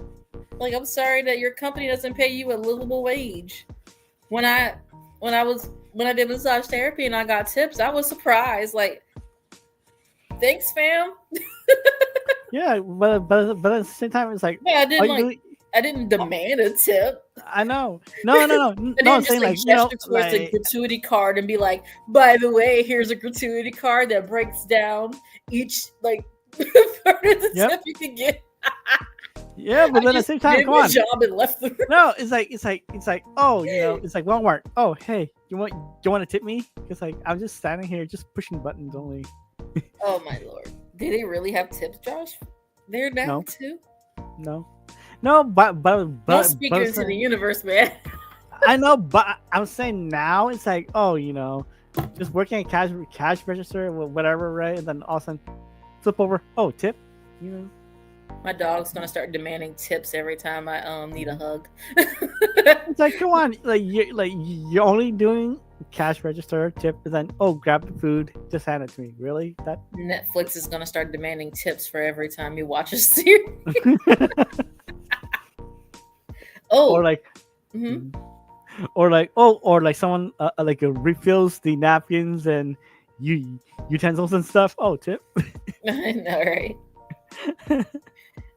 Like, I'm sorry that your company doesn't pay you a livable wage. When I did massage therapy and I got tips, I was surprised. Like, thanks, fam. Yeah, but at the same time, it's like, yeah, I didn't demand a tip. I know. No. I'm saying like, you know, towards a gratuity card and be like, by the way, here's a gratuity card that breaks down each like part of the tip you can get. Yeah, but then at the same time, come on. Job and left the room. No, it's like, oh, you know, it's like Walmart. Oh, hey, you want to tip me? It's like I'm just standing here, just pushing buttons only. Oh my lord. Do they really have tips, Josh? They're now too? No, but don't speak into the universe, man. I know, but I'm saying now it's like, oh, you know, just working at cash register, whatever, right? And then all of a sudden, flip over. Oh, tip. You know. My dog's gonna start demanding tips every time I need a hug. It's like, come on, you're only doing cash register tip, and then grab the food, just hand it to me. Really? That Netflix is gonna start demanding tips for every time you watch a series. or like, or like someone refills the napkins and utensils and stuff. Oh, tip. I know, right?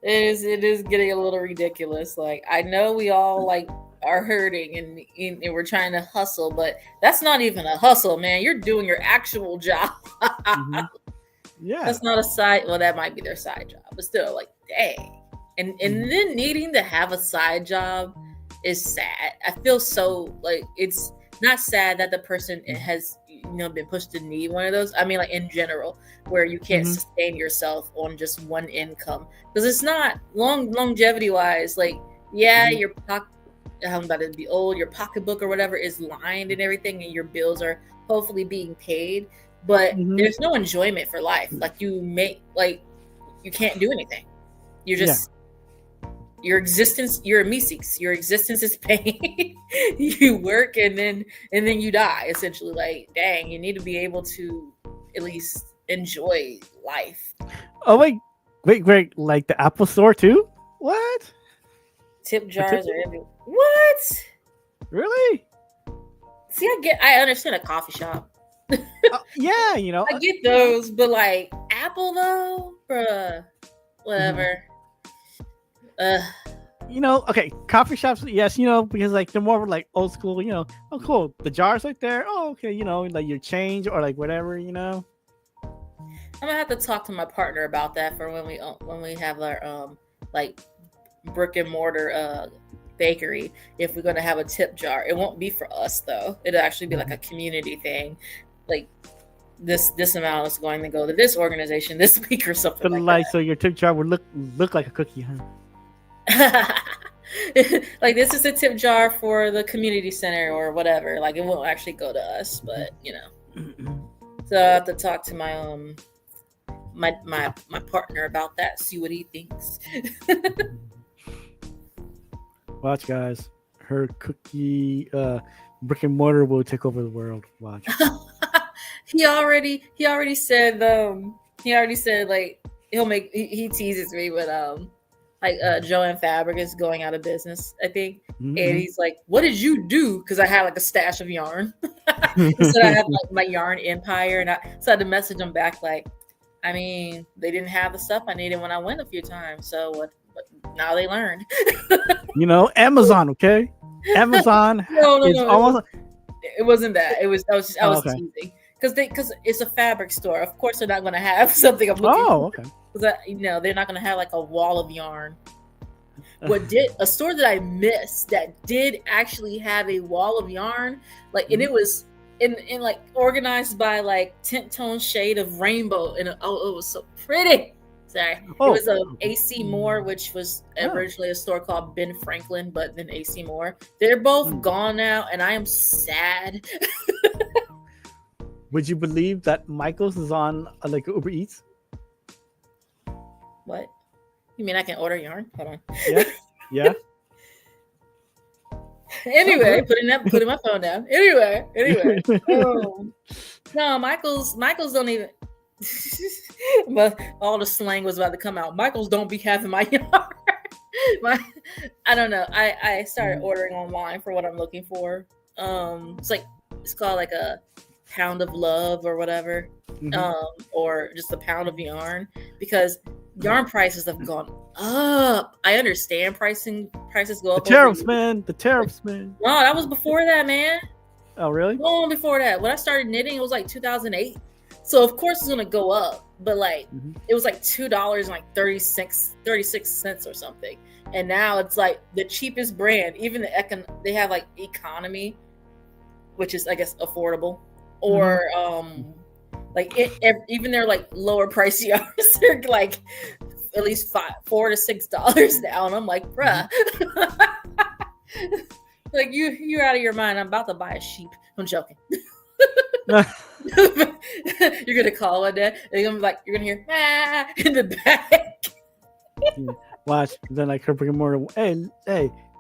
It is getting a little ridiculous. Like, I know we all like are hurting and we're trying to hustle, but that's not even a hustle, man. You're doing your actual job. Yeah, that's not a side. Well, that might be their side job, but still, like, dang. And then needing to have a side job is sad. I feel so like it's not sad that the person has been pushed to need one of those. I mean, like in general, where you can't sustain yourself on just one income, because it's not longevity wise. Like, yeah, your I'm about to be old. Your pocketbook or whatever is lined and everything, and your bills are hopefully being paid. But there's no enjoyment for life. Like you can't do anything. You're just your existence. You're a meeseeks. Your existence is pain. You work and then you die. Essentially, like, dang, you need to be able to at least enjoy life. Oh wait, like the Apple Store too? What? Tip jars are everywhere. What? Really? See, I understand a coffee shop. Yeah, I get those, but like Apple though, bruh, whatever. Okay, coffee shops, yes, because like they're more like old school, oh cool, the jars right there, oh okay, like your change or like whatever, I'm gonna have to talk to my partner about that for when we have our like brick and mortar bakery, if we're gonna have a tip jar. It won't be for us though. It'll actually be like a community thing, like this amount is going to go to this organization this week or something. But like that. So your tip jar would look like a cookie, huh? Like, this is a tip jar for the community center or whatever. Like, it won't actually go to us, but so I have to talk to my my partner about that, see what he thinks. Watch, guys, her cookie brick and mortar will take over the world. Watch. he already said like he teases me with Joanne Fabric is going out of business, I think. And he's like, what did you do? Because I had like a stash of yarn. So I had like my yarn empire, and I had to message them back like, I mean, they didn't have the stuff I needed when I went a few times, so what now they learned. Amazon, okay? Amazon no. almost. It wasn't that. I was teasing. Because it's a fabric store. Of course, they're not going to have something I'm looking for. Okay. Because they're not going to have like a wall of yarn. A store that I missed that did actually have a wall of yarn, like, and it was in like organized by like tint tone shade of rainbow, and it was so pretty. Sorry, it was Icee Moore, which was originally a store called Ben Franklin, but then Icee Moore. They're both gone now, and I am sad. Would you believe that Michael's is on like Uber Eats? What? You mean I can order yarn? Hold on. Yeah. Anyway, putting my phone down. Anyway. No, Michael's don't even. But all the slang was about to come out. Michael's don't be having my yarn. I don't know. I started ordering online for what I'm looking for. It's called like a pound of love or whatever, or just a pound of yarn, because yarn prices have gone up. I understand prices go up. The tariffs, man. No, that was before that, man. Oh, really? Long before that. When I started knitting, it was like 2008. So of course it's gonna go up, but like it was like $2 and like 36 cents or something, and now it's like the cheapest brand. Even they have like economy, which is I guess affordable, or even their like lower price yarns, they're like at least $4 to $6 now, and I'm like, bruh, like you're out of your mind. I'm about to buy a sheep. I'm joking. You're gonna call one day, and you're gonna be like, you're gonna hear in the back. Watch, then like her bring more.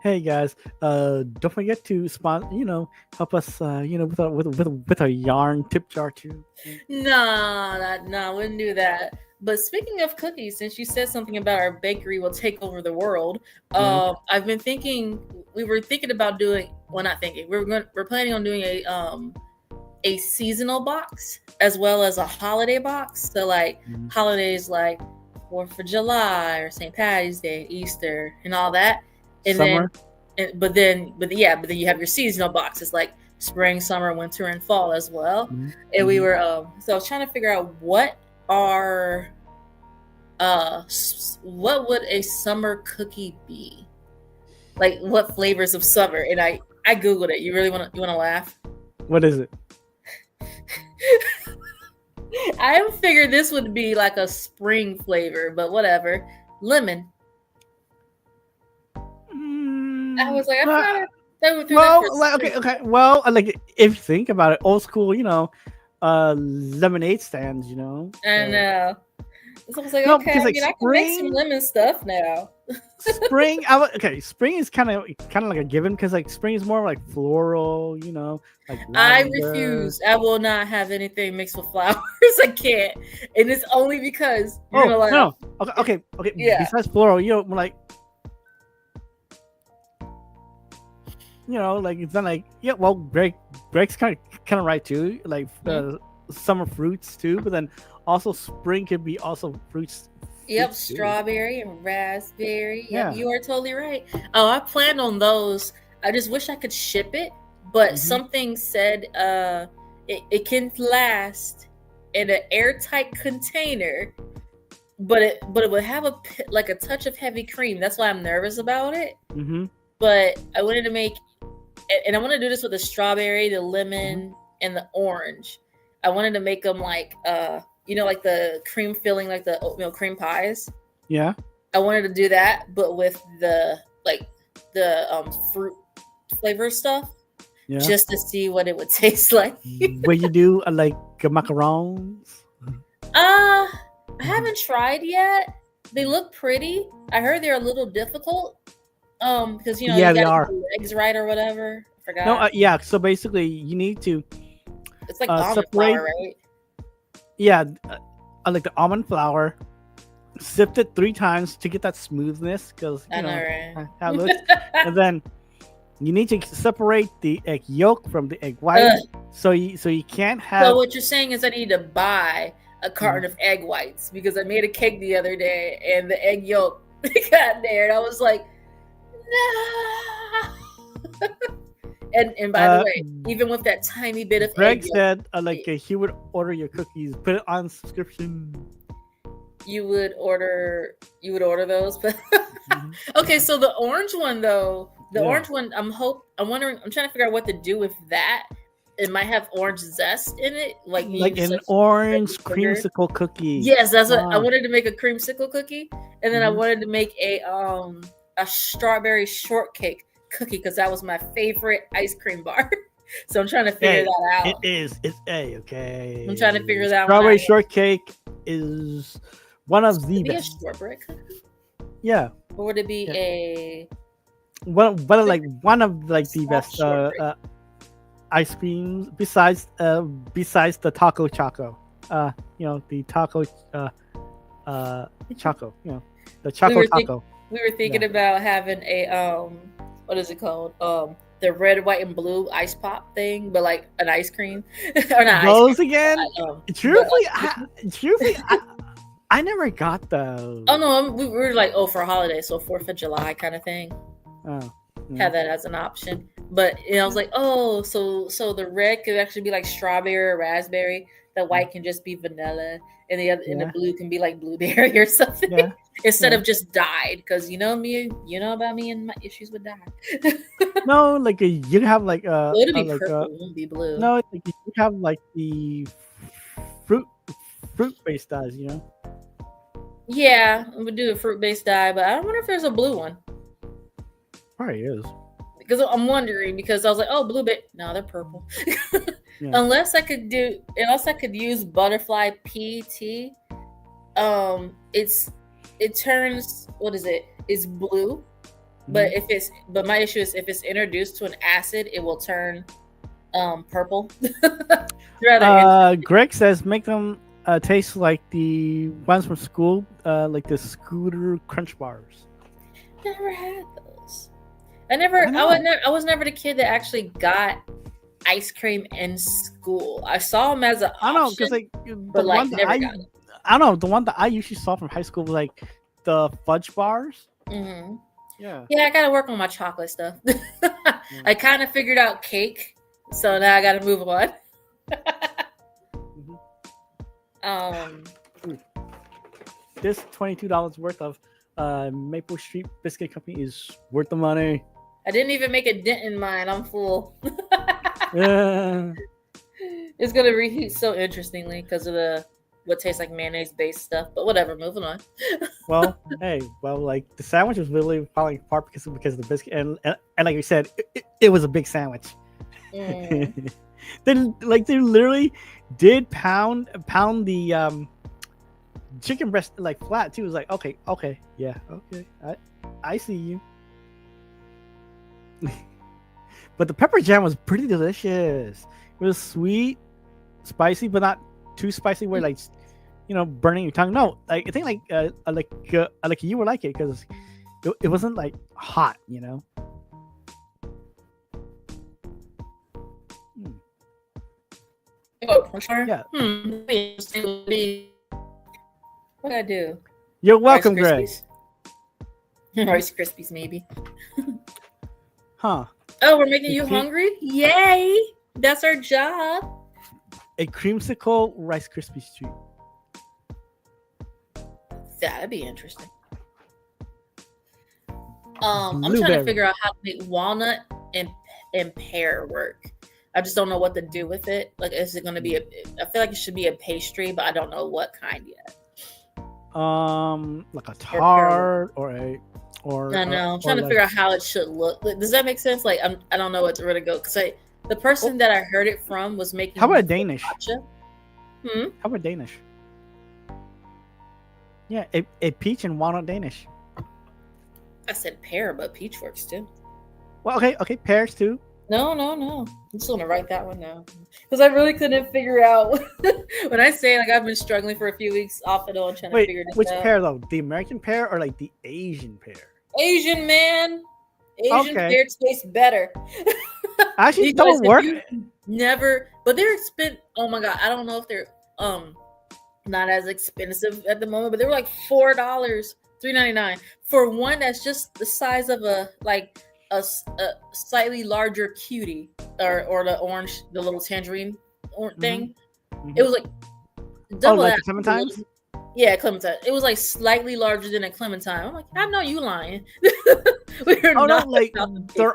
Hey guys! Don't forget to help us. With a yarn tip jar too. No, wouldn't do that. But speaking of cookies, since you said something about our bakery will take over the world, I've been thinking. We were thinking about doing. Well, not thinking. We're planning on doing a seasonal box as well as a holiday box. So like holidays like 4th of July or St. Patty's Day, Easter, and all that. And Summer. but then you have your seasonal boxes like spring, summer, winter, and fall as well. And we were so I was trying to figure out what would a summer cookie be? Like what flavors of summer? And I googled it. You really want to laugh? What is it? I figured this would be like a spring flavor, but whatever. Lemon. I was like, okay. Well, like if you think about it, old school, lemonade stands, I know. So I was like, okay, I can make some lemon stuff now. Spring, spring is kind of like a given because like spring is more like floral, like lavender. I refuse. I will not have anything mixed with flowers. I can't, and it's only because no. Okay. Yeah. Besides floral, like. It's not like Greg's kind of right too. Like summer fruits too, but then also spring could be also fruits. Yep, strawberry and raspberry. Yeah, you are totally right. Oh, I planned on those. I just wish I could ship it, but something said it can last in an airtight container, but it would have a touch of heavy cream. That's why I'm nervous about it. But I wanted to make. And I want to do this with the strawberry, the lemon, and the orange. I wanted to make them like, like the cream filling, like the oatmeal cream pies. Yeah. I wanted to do that, but with the fruit flavor stuff, just to see what it would taste like. Will you do like macarons? I haven't tried yet. They look pretty. I heard they're a little difficult. Because you they are eggs right or whatever. I forgot. No, so basically you need to. It's like almond flour, right? Yeah, like the almond flour. Sift it 3 times to get that smoothness, because I know, right? How it looks. And then you need to separate the egg yolk from the egg white. So you can't have. So what you're saying is I need to buy a carton of egg whites because I made a cake the other day and the egg yolk got there, and I was like. No. and by the way, even with that tiny bit of Greg said he would order your cookies, put it on subscription. You would order those, but okay. So the orange one though, orange one, I'm trying to figure out what to do with that. It might have orange zest in it, like an orange creamsicle cookie. Yes, that's what I wanted to make, a creamsicle cookie, and then I wanted to make a strawberry shortcake cookie because that was my favorite ice cream bar. So I'm trying to figure that out. It's okay. I'm trying to figure that out. Strawberry shortcake is one of the best. A shortbread cookie? Yeah. Or would it be a one of the best ice creams besides the taco choco. The taco choco. The choco taco. We were thinking about having a what is it called? The red, white, and blue ice pop thing, but like an ice cream. Or not those ice cream, again? Truthfully, I never got those. Oh no, we were like, for a holiday, so 4th of July kind of thing. Oh, have that as an option. But I was like, so the red could actually be like strawberry or raspberry. The white can just be vanilla, and and the blue can be like blueberry or something. Yeah. Instead of just dyed, because you know about me and my issues with dye. No, like you have like it'll be purple, it won't be blue. No, like you have like the fruit based dyes, Yeah, we would do a fruit based dye, but I wonder if there's a blue one. Probably is. Because I'm wondering, because I was like, blueberry. No, they're purple. Yeah. Unless I could use butterfly PT. It turns, what is it? It's blue. But my issue is if it's introduced to an acid, it will turn purple. Greg says make them taste like the ones from school, like the Scooter Crunch bars. Never had those. I was never the kid that actually got ice cream in school. I saw them as an option. I don't know, because never got it. I don't know, the one that I usually saw from high school was like the fudge bars. Mm-hmm. Yeah, I gotta work on my chocolate stuff. I kind of figured out cake, so now I gotta move on. This $22 worth of Maple Street Biscuit Company is worth the money. I didn't even make a dent in mine. I'm full. Yeah. It's gonna reheat so interestingly because of what tastes like mayonnaise based stuff, but whatever, moving on. Like the sandwich was really falling apart because of the biscuit, and like you said, it was a big sandwich. They literally did pound the chicken breast like flat too. It was like okay, yeah, okay, I see you. But the pepper jam was pretty delicious. It was sweet, spicy, but not too spicy where like burning your tongue. No, like I think like you would like it because it wasn't like hot, Yeah. What did I do? You're welcome, Greg. Rice Krispies, maybe. Huh. Oh, we're making you hungry? Yay! That's our job. A creamsicle Rice Krispies treat. That'd be interesting. I'm trying to figure out how to make walnut and pear work. I just don't know what to do with it. Like, is it going to be I feel like it should be a pastry, but I don't know what kind yet. Like a tart or I know. I'm trying to figure out how it should look. Does that make sense? Like, I don't know what to really go because the person that I heard it from was making. How about Danish? How about Danish? Yeah, a peach and walnut Danish. I said pear, but peach works too. Well, okay, pears too. No. I'm just gonna write that one down because I really couldn't figure out when I say like I've been struggling for a few weeks off and on trying to figure this out. Which pear though? The American pear or like the Asian pear? Asian man. Asian pear tastes better. Actually, don't work. Never, but they're expensive. Oh my god, I don't know if they're not as expensive at the moment, but they were like $4, $3.99 for one that's just the size of a slightly larger cutie or the orange, the little tangerine thing. Mm-hmm. It was like double that. Clementines? Yeah, clementine. It was like slightly larger than a clementine. I'm like, I know you lying. There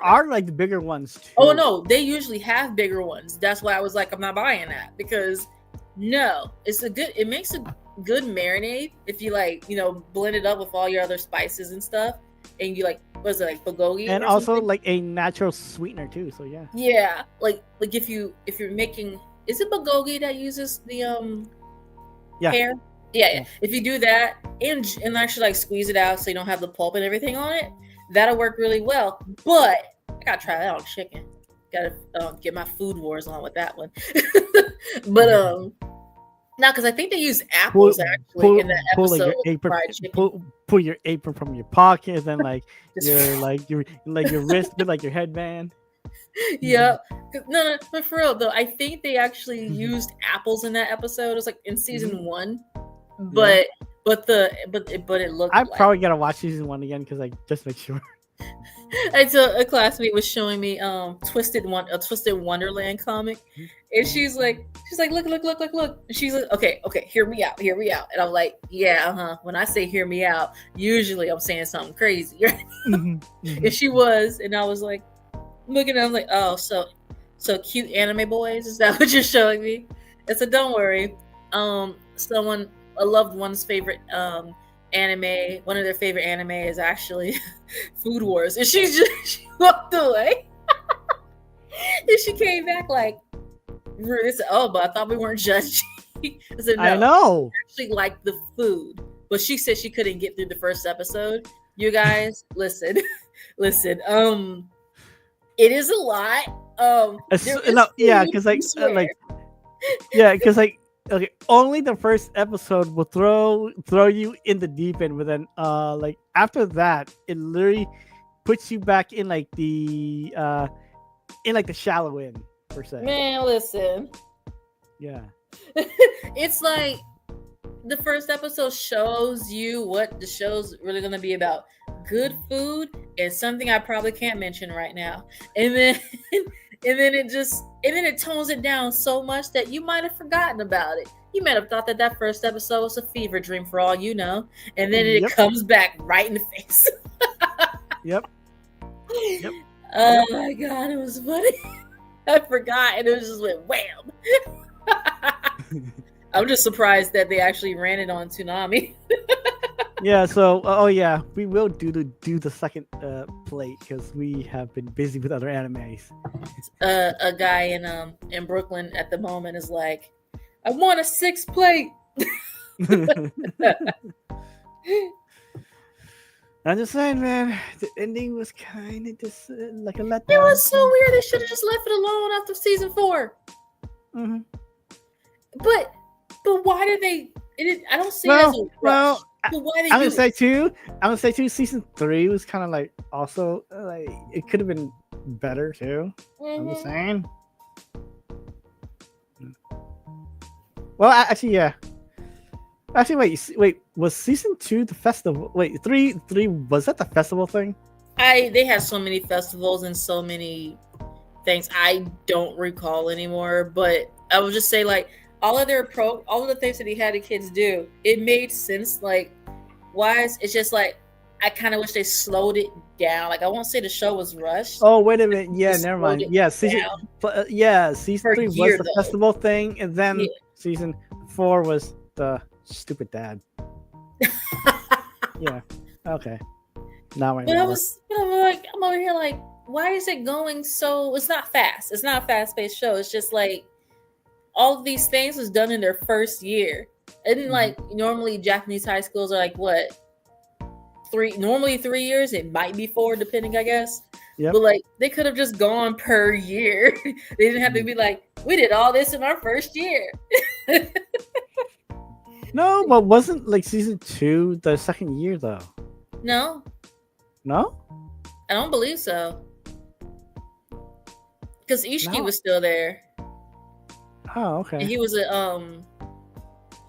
are like the bigger ones too. Oh no, they usually have bigger ones. That's why I was like, I'm not buying that because it makes a good marinade if you blend it up with all your other spices and stuff, and you was it like bulgogi and also like a natural sweetener too. So yeah. Yeah, like if you're making, is it bulgogi that uses the pear? Yeah. If you do that and actually squeeze it out so you don't have the pulp and everything on it, that'll work really well. But I gotta try that on chicken. Gotta get my food wars on with that one. But now because I think they use apples in that episode. Pull your apron from your pocket and your wrist bit like your headband. Yeah. No, but for real though, I think they actually used apples in that episode. It was like in season 1. But it looked. I probably gotta watch season 1 again because just make sure. A classmate was showing me a Twisted Wonderland comic, and she's like, look. And she's like, okay, hear me out. And I'm like, yeah, when I say hear me out, usually I'm saying something crazy. And she was, and I was like, looking at her, I'm like, oh, so cute anime boys, is that what you're showing me? I said, don't worry. A loved one's favorite anime, one of their favorite anime is actually Food Wars, and she walked away. And she came back like, Oh, but I thought we weren't judging. I said, no, I know. I actually liked the food, but she said she couldn't get through the first episode. You guys, listen, listen. It is a lot. Yeah, because okay, only the first episode will throw you in the deep end, but then like after that, it literally puts you back in like the shallow end per se. Man, listen. Yeah. It's like the first episode shows you what the show's really going to be about. Good food and something I probably can't mention right now. And then it tones it down so much that you might have forgotten about it. You might have thought that first episode was a fever dream for all you know. And then it comes back right in the face. Yep. Oh my God, it was funny. I forgot and it just went wham. I'm just surprised that they actually ran it on Toonami. Yeah, so we will do the second plate because we have been busy with other animes. A guy in Brooklyn at the moment is like, I want a 6th plate. I'm just saying, man, the ending was kind of just like a letdown. It was so weird. They should have just left it alone after season 4. Mm-hmm. But why did they? I don't see it as a rush. But why I'm gonna say too. Season 3 was kind of like also like it could have been better too. Mm-hmm. I'm just saying. Well, actually, yeah. Actually, wait. Was season 2 the festival? Wait, 3 was that the festival thing? They had so many festivals and so many things I don't recall anymore. But I would just say like all of the things that he had the kids do, it made sense. Like, wise. It's just like I kind of wish they slowed it down. Like I won't say the show was rushed. Oh wait a minute. Yeah, never mind. Yeah, season 3 was the festival thing, and then season 4 was the stupid dad. Yeah. Okay. Now I know. I'm over here like, why is it going so? It's not fast. It's not a fast-paced show. It's just like all of these things was done in their first year. And like normally Japanese high schools are like what? 3 years. It might be 4 depending, I guess. Yep. But like they could have just gone per year. They didn't have to be like, we did all this in our first year. No, but wasn't like season 2 the second year though? No. I don't believe so. Because Icee was still there. Oh, okay. And he was a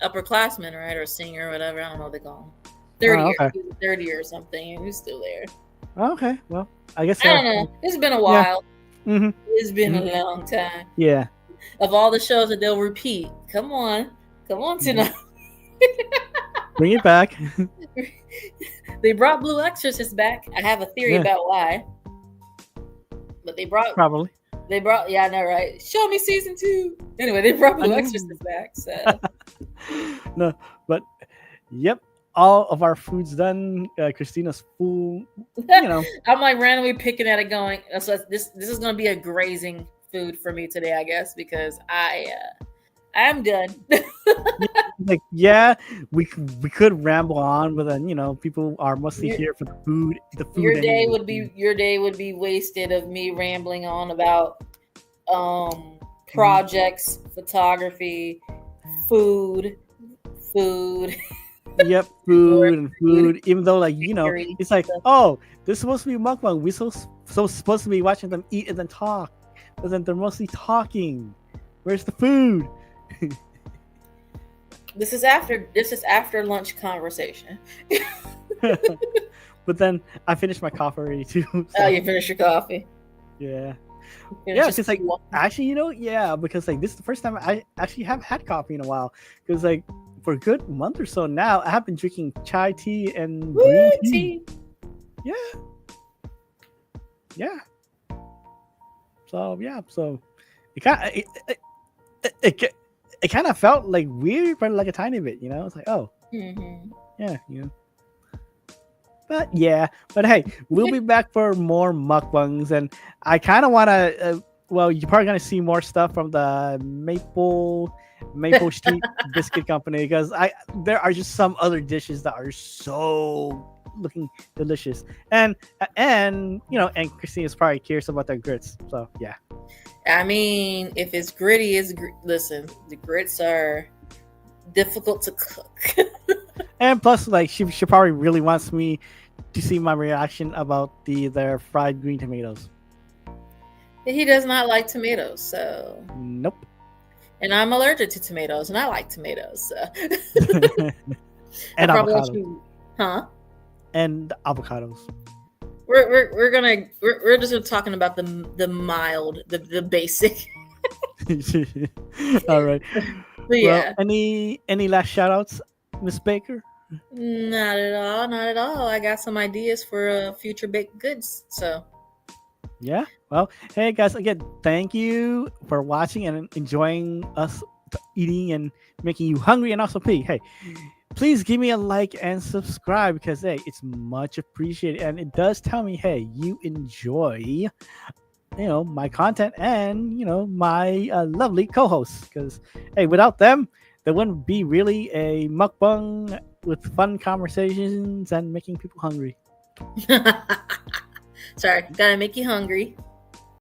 upperclassman, right, or senior, or whatever. I don't know what they call him. 30 year. He was 30 or something, and he was still there. Okay, well, I guess I don't know. It's been a while. Yeah. Mm-hmm. It's been a long time. Yeah. Of all the shows that they'll repeat, come on tonight. Bring it back. They brought Blue Exorcist back. I have a theory about why. But they brought yeah, I know, right? Show me season 2. Anyway, they brought Blue Exorcist back. So no, but yep, all of our food's done. Christina's full. I'm like randomly picking at it, going. So this is going to be a grazing food for me today, I guess, because I'm done. Like, yeah, we could ramble on, but then people are mostly here for the food. Your day would be wasted of me rambling on about projects, photography, food. Yep, food. Even though, like, it's like, oh, this is supposed to be a mukbang. We're so supposed to be watching them eat and then talk, but then they're mostly talking. Where's the food? This is after lunch conversation. But then I finished my coffee already too. So. Oh, you finished your coffee? Yeah. Yeah, because like actually, because like this is the first time I actually have had coffee in a while. Because like for a good month or so now, I have been drinking chai tea and green tea. Yeah. So it kind of felt like weird, but like a tiny bit, It's like, oh, yeah, But hey, we'll be back for more mukbangs, and I kind of want to well, you're probably gonna see more stuff from the Maple Street Biscuit Company because there are just some other dishes that are so looking delicious, and and Christina's probably curious about their grits. So yeah. I mean, if it's gritty, listen. The grits are difficult to cook. And plus, like she probably really wants me to see my reaction about their fried green tomatoes. He does not like tomatoes, so nope. And I'm allergic to tomatoes, and I like tomatoes. So. And avocados. Huh? And avocados. We're just talking about the mild, the basic. All right. But yeah. Well, any last shout outs, Miss Baker? Not at all. I got some ideas for future baked goods. So yeah. Well, hey guys, again, thank you for watching and enjoying us eating and making you hungry and also pee. Hey, please give me a like and subscribe because hey, it's much appreciated and it does tell me, hey, you enjoy my content and my lovely co-hosts because hey, without them there wouldn't be really a mukbang with fun conversations and making people hungry. Sorry, gotta make you hungry.